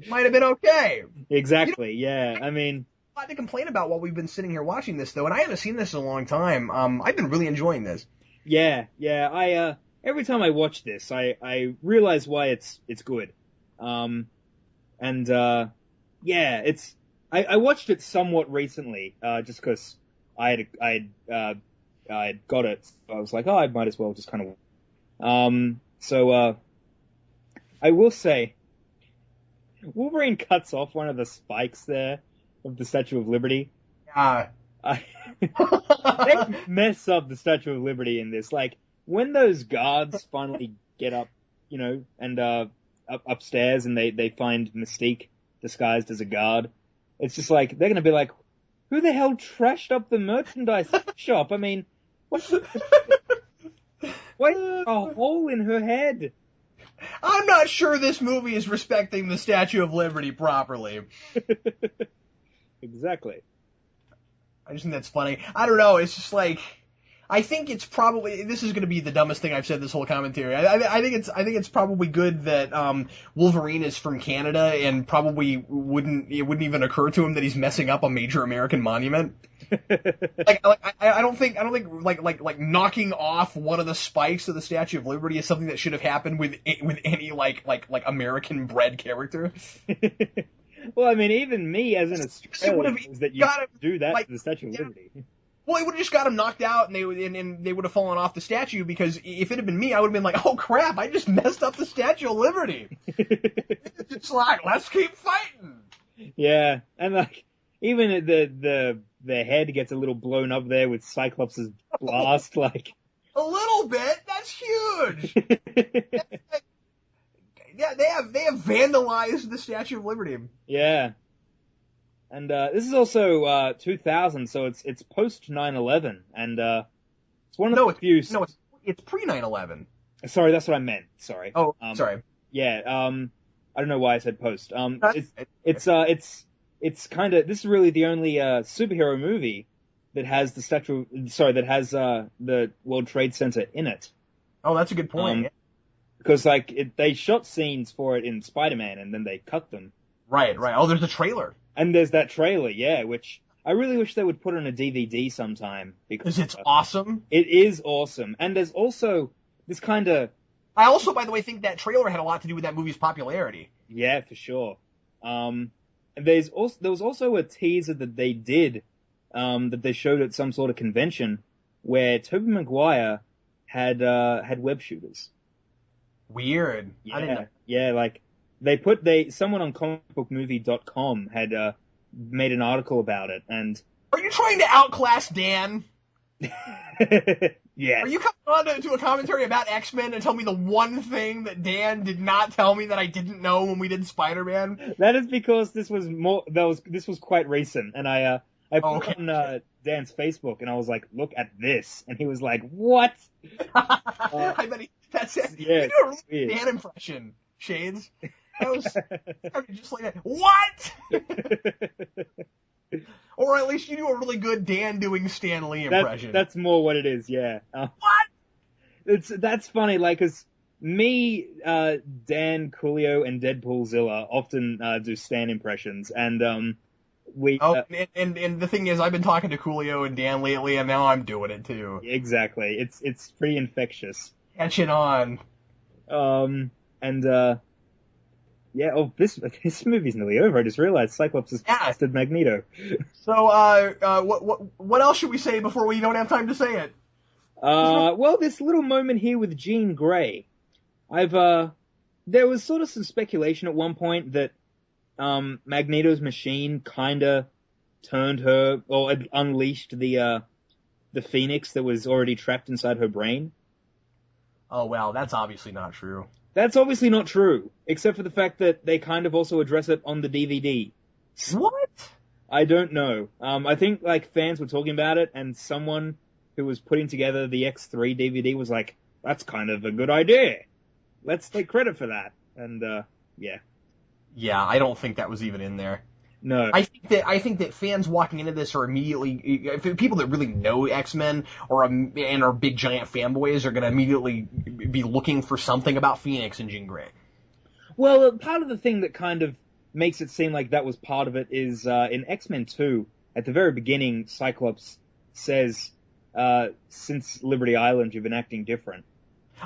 might have been okay. Exactly. Yeah. I mean, a lot to complain about while we've been sitting here watching this, though, and I haven't seen this in a long time. I've been really enjoying this. Yeah. I every time I watch this, I realize why it's good. I watched it somewhat recently, just because I had got it. So I was like, I might as well just kind of. I will say, Wolverine cuts off one of the spikes there of the Statue of Liberty. They mess up the Statue of Liberty in this. Like, when those guards finally get up, and upstairs and they find Mystique disguised as a guard, it's just like, they're gonna be like, who the hell trashed up the merchandise shop? I mean, why a hole in her head? I'm not sure this movie is respecting the Statue of Liberty properly. Exactly. I just think that's funny. I don't know, it's just like, I think it's probably, this is going to be the dumbest thing I've said this whole commentary. I think it's probably good that Wolverine is from Canada, and probably it wouldn't even occur to him that he's messing up a major American monument. I don't think like knocking off one of the spikes of the Statue of Liberty is something that should have happened with any like American bred character. Well, I mean, even me as an Australian is that you do that to the Statue of Liberty. Well, it would have just got him knocked out, and they would have fallen off the statue, because if it had been me, I would have been like, oh crap, I just messed up the Statue of Liberty. It's like, let's keep fighting. Yeah, and like, even the head gets a little blown up there with Cyclops' blast, like. A little bit? That's huge! Yeah, they have vandalized the Statue of Liberty. Yeah. And this is also 2000, so it's post 9/11, and it's one of the few. No, it's pre 9/11. Sorry, that's what I meant. Sorry. Oh, sorry. Yeah. I don't know why I said post. It's kind of, this is really the only superhero movie that has the World Trade Center in it. Oh, that's a good point. Because they shot scenes for it in Spider-Man, and then they cut them. Right. Oh, there's a trailer. And there's that trailer, yeah, which I really wish they would put on a DVD sometime. Because it's awesome. It is awesome. And there's also this kind of... I also, by the way, think that trailer had a lot to do with that movie's popularity. Yeah, for sure. And there was also a teaser that they did, that they showed at some sort of convention, where Tobey Maguire had web shooters. Weird. Yeah, I didn't know. Yeah, like... someone on comicbookmovie.com had made an article about it, and... Are you trying to outclass Dan? Yeah. Are you coming on to a commentary about X-Men and tell me the one thing that Dan did not tell me that I didn't know when we did Spider-Man? That is because this was quite recent, and I put it on Dan's Facebook, and I was like, look at this, and he was like, what? I bet that's it. Yeah, you do a really Dan impression, Shades. That was just like that. What? Or at least you do a really good Dan doing Stan Lee impression. That's more what it is, yeah. What? That's funny, like, 'cause me, Dan, Coolio, and Deadpoolzilla often do Stan impressions, and and the thing is, I've been talking to Coolio and Dan lately, and now I'm doing it too. Exactly. It's pretty infectious. Catching on. Yeah, this movie's nearly over. I just realized Cyclops has casted Magneto. So, what else should we say before we don't have time to say it? Well, this little moment here with Jean Grey. There was sort of some speculation at one point that, Magneto's machine kinda turned her, or unleashed the Phoenix that was already trapped inside her brain. Oh, well, that's obviously not true. That's obviously not true, except for the fact that they kind of also address it on the DVD. What? I don't know. I think like fans were talking about it, and someone who was putting together the X3 DVD was like, "That's kind of a good idea. Let's take credit for that." And yeah. Yeah, I don't think that was even in there. No. I think that fans walking into this are immediately people that really know X-Men and are big giant fanboys are going to immediately be looking for something about Phoenix and Jean Grey. Well, part of the thing that kind of makes it seem like that was part of it is in X-Men 2, at the very beginning, Cyclops says, since Liberty Island, you've been acting different.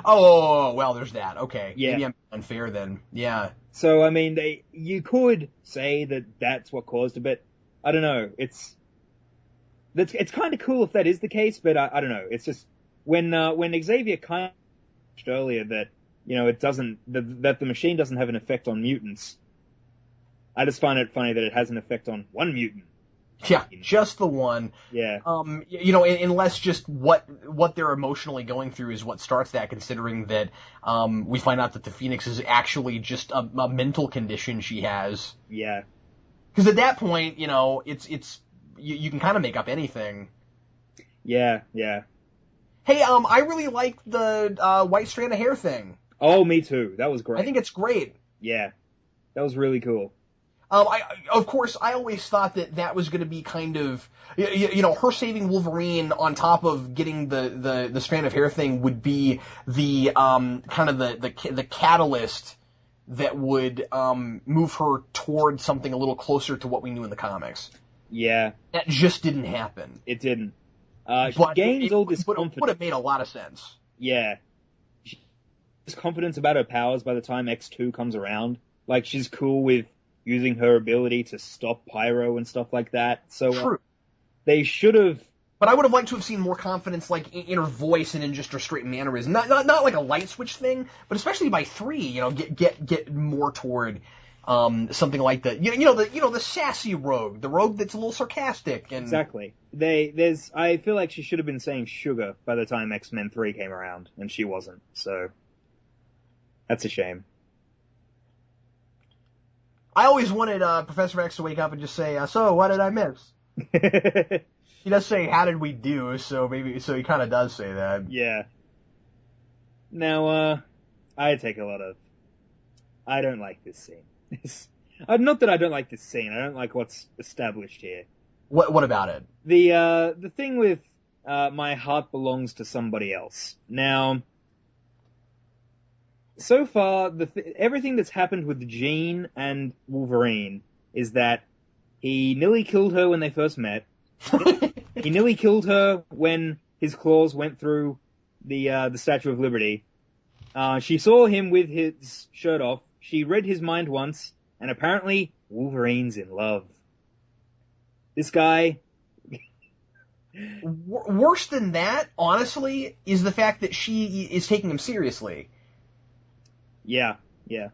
Oh, well, there's that. Okay. Yeah. Maybe I'm unfair then. Yeah. So, I mean, you could say that that's what caused it, but I don't know. It's kind of cool if that is the case, but I don't know. It's just when Xavier kind of mentioned earlier that, you know, that the machine doesn't have an effect on mutants, I just find it funny that it has an effect on one mutant. Yeah, just the one. Yeah. You know, unless just what they're emotionally going through is what starts that, considering that, we find out that the Phoenix is actually just a mental condition she has. Yeah. Because at that point, you know, you can kind of make up anything. Yeah, yeah. Hey, I really like the, white strand of hair thing. Oh, me too. That was great. I think it's great. Yeah. That was really cool. Of course, I always thought that was going to be kind of, you know, her saving Wolverine on top of getting the strand of hair thing would be the, kind of the catalyst that would, move her toward something a little closer to what we knew in the comics. Yeah. That just didn't happen. It didn't. She gains all this confidence. It would have made a lot of sense. Yeah. She has confidence about her powers by the time X2 comes around. Like, she's cool with using her ability to stop Pyro and stuff like that. So True. They should have. But I would have liked to have seen more confidence, like in her voice and in just her straight mannerism. Not like a light switch thing, but especially by 3, you know, get more toward something like the sassy Rogue, the Rogue that's a little sarcastic and Exactly. I feel like she should have been saying sugar by the time X-Men 3 came around, and she wasn't. So that's a shame. I always wanted Professor X to wake up and just say, "So, what did I miss?" He does say, "How did we do?" So he kind of does say that. Yeah. Now, I don't like this scene. Not that I don't like this scene. I don't like what's established here. What about it? The thing with my heart belongs to somebody else. Now, so far, everything that's happened with Jean and Wolverine is that he nearly killed her when they first met. He nearly killed her when his claws went through the Statue of Liberty. She saw him with his shirt off. She read his mind once, and apparently Wolverine's in love. This guy. Worse than that, honestly, is the fact that she is taking him seriously. Yeah, yeah.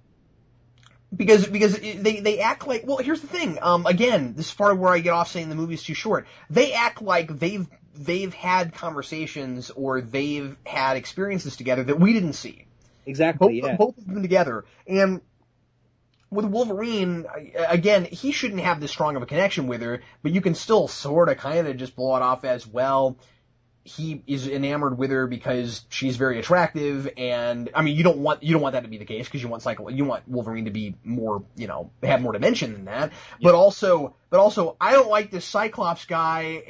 Because they act like, well, here's the thing. Again, this is part of where I get off saying the movie's too short. They act like they've had conversations or they've had experiences together that we didn't see. Exactly. Both of them together. And with Wolverine, again, he shouldn't have this strong of a connection with her, but you can still sort of kind of just blow it off as, well, he is enamored with her because she's very attractive, and I mean, you don't want that to be the case, because you want Wolverine to be more, you know, have more dimension than that. Yeah. But also, I don't like this Cyclops guy,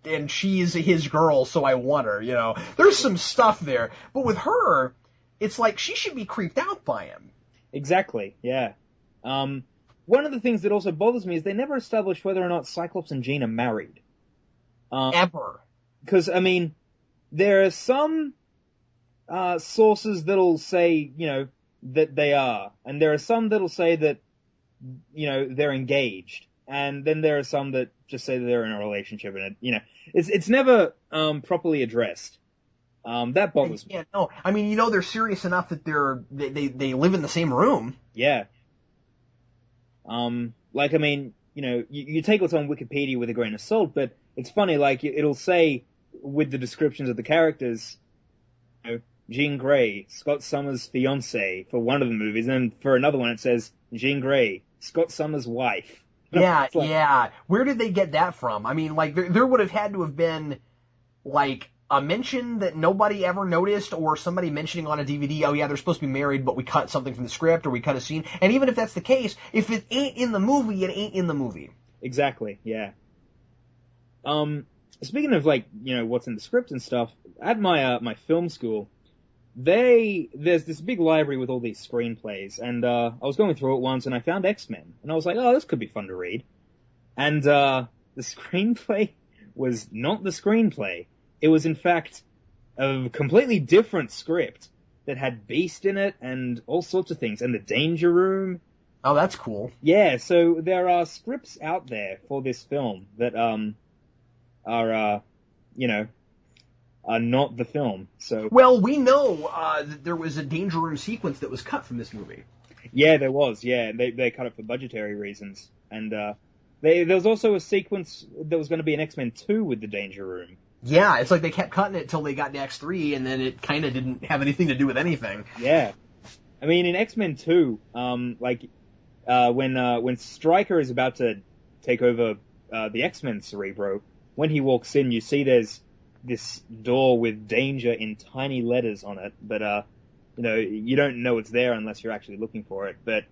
and she's his girl, so I want her. You know, there's some stuff there, but with her, it's like she should be creeped out by him. Exactly. Yeah. One of the things that also bothers me is they never established whether or not Cyclops and Jean are married. Ever. Because, I mean, there are some sources that'll say, you know, that they are, and there are some that'll say that, you know, they're engaged, and then there are some that just say that they're in a relationship, and you know, it's never properly addressed. That bothers me. Yeah, no, I mean, you know, they're serious enough that they live in the same room. Yeah. Like, I mean, you know, you take what's on Wikipedia with a grain of salt, but it's funny, like, it'll say, with the descriptions of the characters, you know, Jean Grey, Scott Summers' fiance for one of the movies, and for another one it says Jean Grey, Scott Summers' wife. Yeah, yeah. Where did they get that from? I mean, like, there would have had to have been, like, a mention that nobody ever noticed, or somebody mentioning on a DVD, oh yeah, they're supposed to be married, but we cut something from the script, or we cut a scene. And even if that's the case, if it ain't in the movie, it ain't in the movie. Exactly, yeah. Speaking of, like, you know, what's in the script and stuff, at my film school, there's this big library with all these screenplays, and I was going through it once and I found X-Men, and I was like, oh, this could be fun to read. And the screenplay was not the screenplay. It was in fact a completely different script that had Beast in it and all sorts of things, and the Danger Room. Oh, that's cool. Yeah, so there are scripts out there for this film that are not the film. So well, we know that there was a Danger Room sequence that was cut from this movie. Yeah, there was. Yeah, they cut it for budgetary reasons, and there was also a sequence that was going to be an X-Men 2 with the Danger Room. Yeah, it's like they kept cutting it till they got to X3, and then it kind of didn't have anything to do with anything. Yeah, I mean in X-Men 2, when Stryker is about to take over the X-Men Cerebro, when he walks in, you see there's this door with danger in tiny letters on it, but you don't know it's there unless you're actually looking for it. But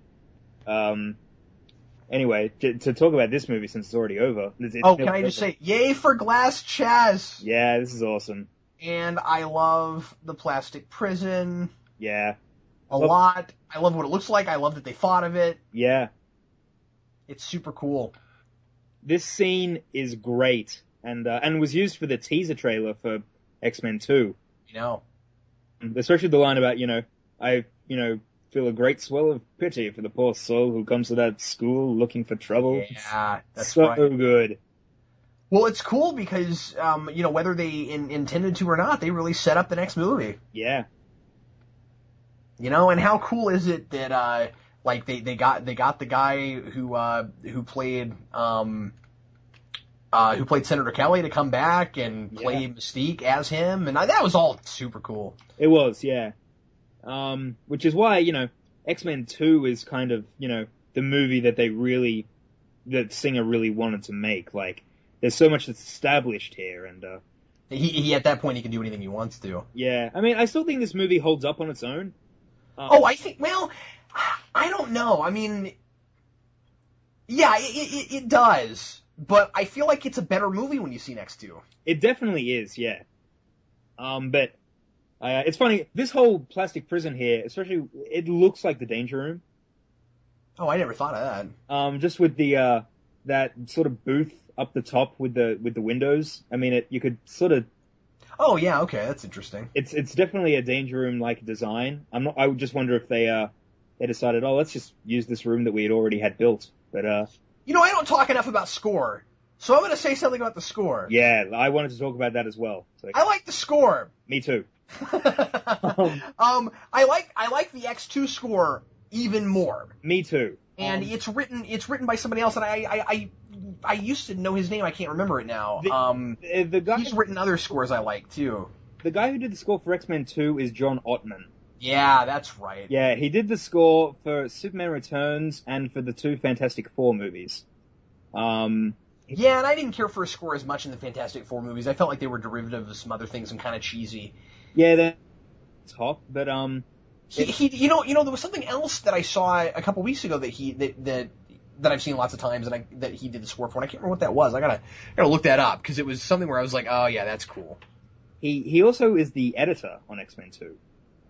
anyway, to talk about this movie since it's already over. Can I just say, yay for Glass Chaz! Yeah, this is awesome. And I love the plastic prison. Yeah. A lot. I love what it looks like. I love that they thought of it. Yeah. It's super cool. This scene is great, and was used for the teaser trailer for X-Men 2. You know. Especially the line about, I feel a great swell of pity for the poor soul who comes to that school looking for trouble. Yeah, that's so right. good. Well, it's cool because, whether they intended to or not, they really set up the next movie. Yeah. And how cool is it that, they got the guy who played Senator Kelly to come back and play Mystique as him, and that was all super cool. It was, yeah. Which is why, X-Men 2 is kind of, the movie that Singer really wanted to make. Like, there's so much that's established here, and, he at that point, he can do anything he wants to. Yeah. I mean, I still think this movie holds up on its own. I don't know. I mean, yeah, it does. But I feel like it's a better movie when you see next to. It definitely is, yeah. But it's funny, this whole plastic prison here, especially, it looks like the Danger Room. Oh, I never thought of that. Just with the that sort of booth up the top with the windows. I mean, you could sort of. Oh yeah, okay, that's interesting. It's definitely a Danger Room like design. I would just wonder if they decided, let's just use this room that we had already had built. But I don't talk enough about score, so I'm going to say something about the score. Yeah, I wanted to talk about that as well. So. I like the score. Me too. I like the X2 score even more. Me too. And it's written by somebody else, and I used to know his name. I can't remember it now. The guy he's written other scores I like too. The guy who did the score for X-Men 2 is John Ottman. Yeah, that's right. Yeah, he did the score for Superman Returns and for the 2 Fantastic Four movies. Yeah, and I didn't care for his score as much in the Fantastic Four movies. I felt like they were derivative of some other things and kind of cheesy. Yeah, they're top, but there was something else that I saw a couple weeks ago that I've seen lots of times, and that he did the score for, and I can't remember what that was. I gotta look that up because it was something where I was like, oh yeah, that's cool. He also is the editor on X-Men 2.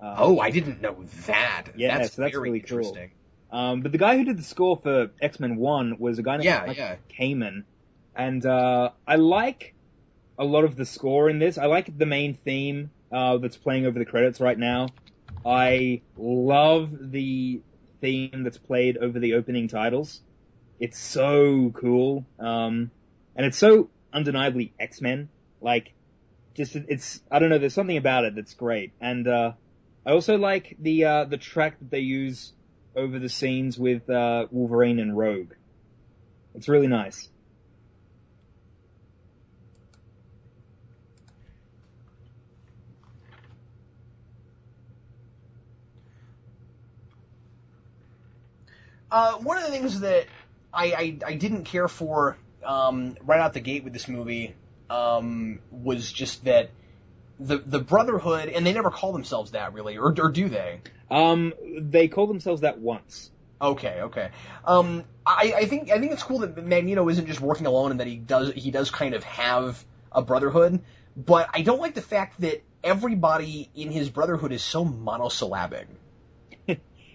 I didn't know that. Yeah, that's very really interesting. Cool. But the guy who did the score for X-Men 1 was a guy named Mike Kamen. And I like a lot of the score in this. I like the main theme that's playing over the credits right now. I love the theme that's played over the opening titles. It's so cool. And it's so undeniably X-Men. Like, I don't know, there's something about it that's great. And I also like the track that they use over the scenes with Wolverine and Rogue. It's really nice. One of the things that I didn't care for right out the gate with this movie was just that the Brotherhood, and they never call themselves that really, or do they? They call themselves that once. Okay. I think it's cool that Magneto isn't just working alone and that he does kind of have a Brotherhood, but I don't like the fact that everybody in his Brotherhood is so monosyllabic.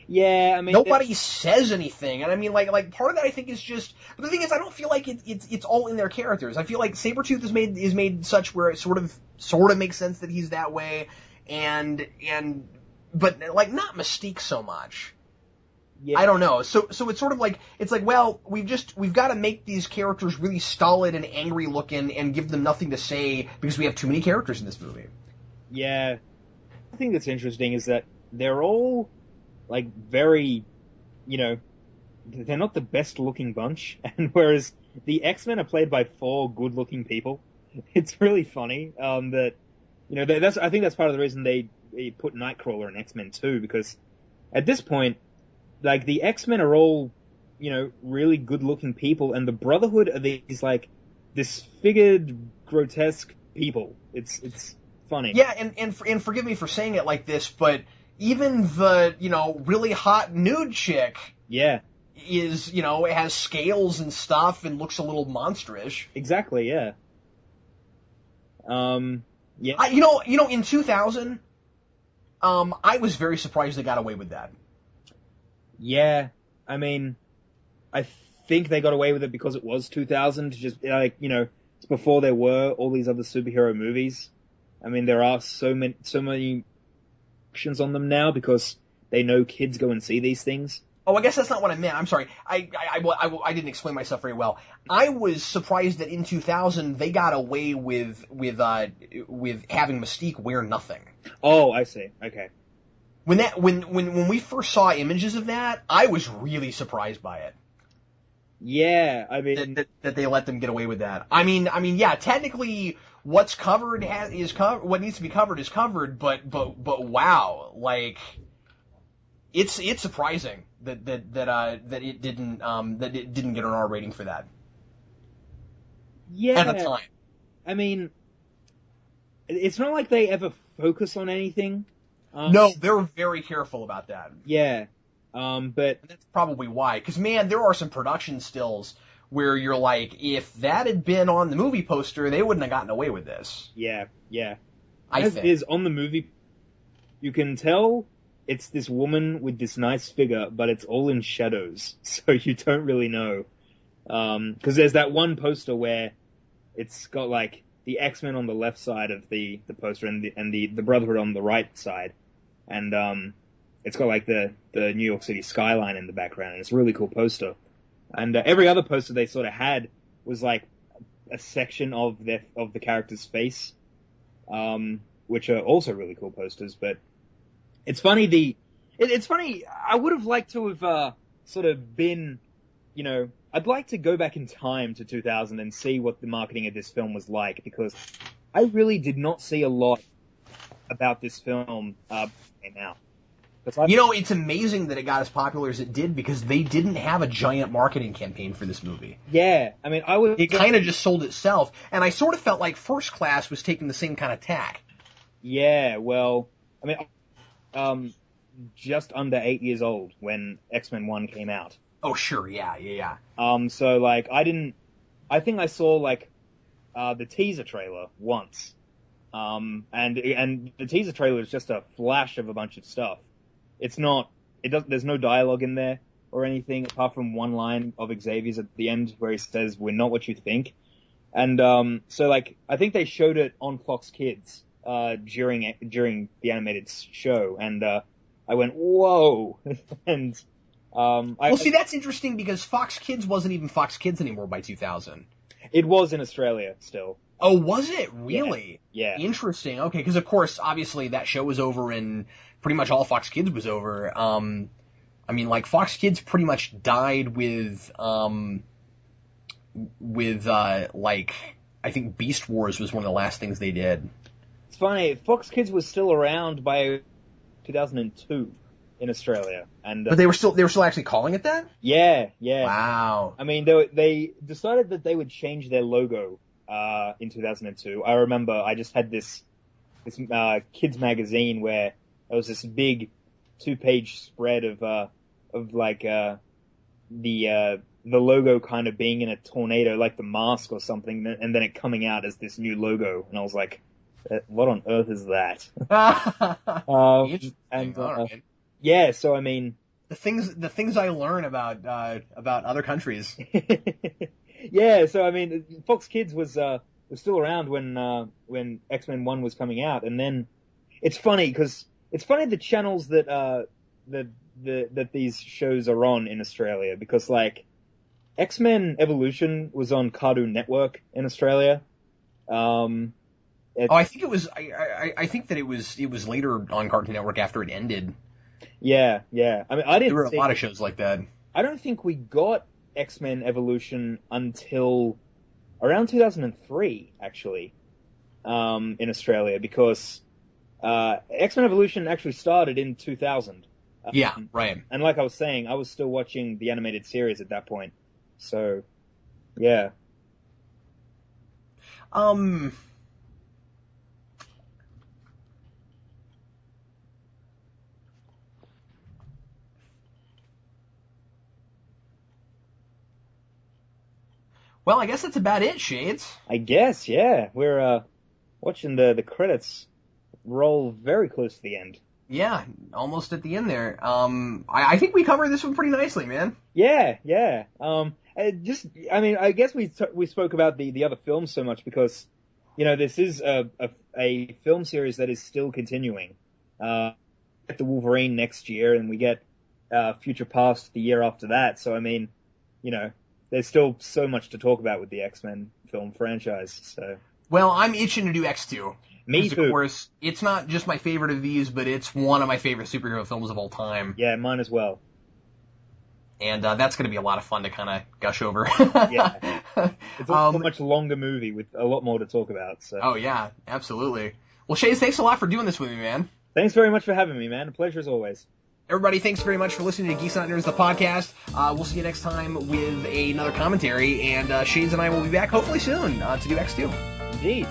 Yeah, I mean, nobody says anything, and I mean, like part of that I think is just. But the thing is, I don't feel like it's all in their characters. I feel like Saber-tooth is made such where it sort of makes sense that he's that way, but like not Mystique so much. Yeah. I don't know. So it's sort of like well, we've got to make these characters really stolid and angry looking and give them nothing to say because we have too many characters in this movie. Yeah, the thing that's interesting is that they're all. Like, very, they're not the best-looking bunch, and whereas the X-Men are played by 4 good-looking people, it's really funny, that, I think that's part of the reason they put Nightcrawler in X-Men 2, because at this point, like, the X-Men are all, really good-looking people, and the Brotherhood are these, like, disfigured, grotesque people. It's funny. Yeah, and forgive me for saying it like this, but even the, really hot nude chick. Yeah. Is, it has scales and stuff and looks a little monsterish. Exactly, yeah. Yeah. In 2000, I was very surprised they got away with that. Yeah. I mean, I think they got away with it because it was 2000, just, it's before there were all these other superhero movies. I mean, there are so many on them now because they know kids go and see these things. Oh, I guess that's not what I meant. I'm sorry. I didn't explain myself very well. I was surprised that in 2000 they got away with having Mystique wear nothing. Oh, I see. Okay. When we first saw images of that, I was really surprised by it. Yeah, I mean that they let them get away with that. I mean, yeah. Technically, what's covered is covered. What needs to be covered is covered. But wow, like it's surprising that it didn't get an R rating for that. Yeah. At the time. I mean, it's not like they ever focus on anything. No, they're very careful about that. Yeah. But that's probably why. Because, man, there are some production stills where you're like, if that had been on the movie poster, they wouldn't have gotten away with this. Yeah. I think. Is on the movie, you can tell it's this woman with this nice figure, but it's all in shadows, so you don't really know. Because there's that one poster where it's got, like, the X-Men on the left side of the poster and the Brotherhood on the right side. And, it's got, like, the New York City skyline in the background, and it's a really cool poster. And every other poster they sort of had was, like, a section of the character's face, which are also really cool posters. But it's funny, it's funny, I would have liked to have sort of been, I'd like to go back in time to 2000 and see what the marketing of this film was like, because I really did not see a lot about this film came out. It's amazing that it got as popular as it did because they didn't have a giant marketing campaign for this movie. Yeah, I mean, it kind of just sold itself, and I sort of felt like First Class was taking the same kind of tack. Yeah, well, I mean, just under 8 years old when X-Men 1 came out. Oh, sure, yeah. So, like, I think I saw, like, the teaser trailer once. And the teaser trailer is just a flash of a bunch of stuff. There's no dialogue in there or anything apart from one line of Xavier's at the end where he says, "We're not what you think." And, so, like, I think they showed it on Fox Kids, during the animated show. And, I went, whoa. And, see, that's interesting because Fox Kids wasn't even Fox Kids anymore by 2000. It was in Australia still. Oh, was it? Really? Yeah. Interesting. Okay, because of course, obviously, that show was over and pretty much all Fox Kids was over. I mean, like, Fox Kids pretty much died with like, I think Beast Wars was one of the last things they did. It's funny, Fox Kids was still around by 2002. in Australia. And But they were still actually calling it that? yeah. Wow. I mean, they decided that they would change their logo in 2002. I remember I just had this kids magazine where there was this big 2-page spread of like the logo kind of being in a tornado, like the mask or something, and then it coming out as this new logo, and I was like, what on earth is that? Interesting. And All right. yeah, so I mean, the things I learn about other countries. yeah, so I mean, Fox Kids was still around when X-Men 1 was coming out, and then it's funny the channels that these shows are on in Australia, because like X-Men Evolution was on Cartoon Network in Australia. I think it was. I think that it was later on Cartoon Network after it ended. Yeah. I mean, There were a lot of shows like that. I don't think we got X-Men Evolution until around 2003, actually, in Australia, because X-Men Evolution actually started in 2000. Yeah, right. And like I was saying, I was still watching the animated series at that point. So, yeah. Well, I guess that's about it, Shades. I guess, yeah. We're watching the credits roll very close to the end. Yeah, almost at the end there. I think we covered this one pretty nicely, man. Yeah. I mean, I guess we spoke about the other films so much because, you know, this is a film series that is still continuing. Get the Wolverine next year, and we get Future Past the year after that. So, I mean, you know, there's still so much to talk about with the X-Men film franchise. So, well, I'm itching to do X2. Me too. Of course, it's not just my favorite of these, but it's one of my favorite superhero films of all time. Yeah, mine as well. And that's going to be a lot of fun to kind of gush over. Yeah. It's also a much longer movie with a lot more to talk about. So. Oh, yeah, absolutely. Well, Shades, thanks a lot for doing this with me, man. Thanks very much for having me, man. A pleasure as always. Everybody, thanks very much for listening to Geeks Not Nerds, the podcast. We'll see you next time with another commentary, and Shades and I will be back hopefully soon to do X2. Indeed.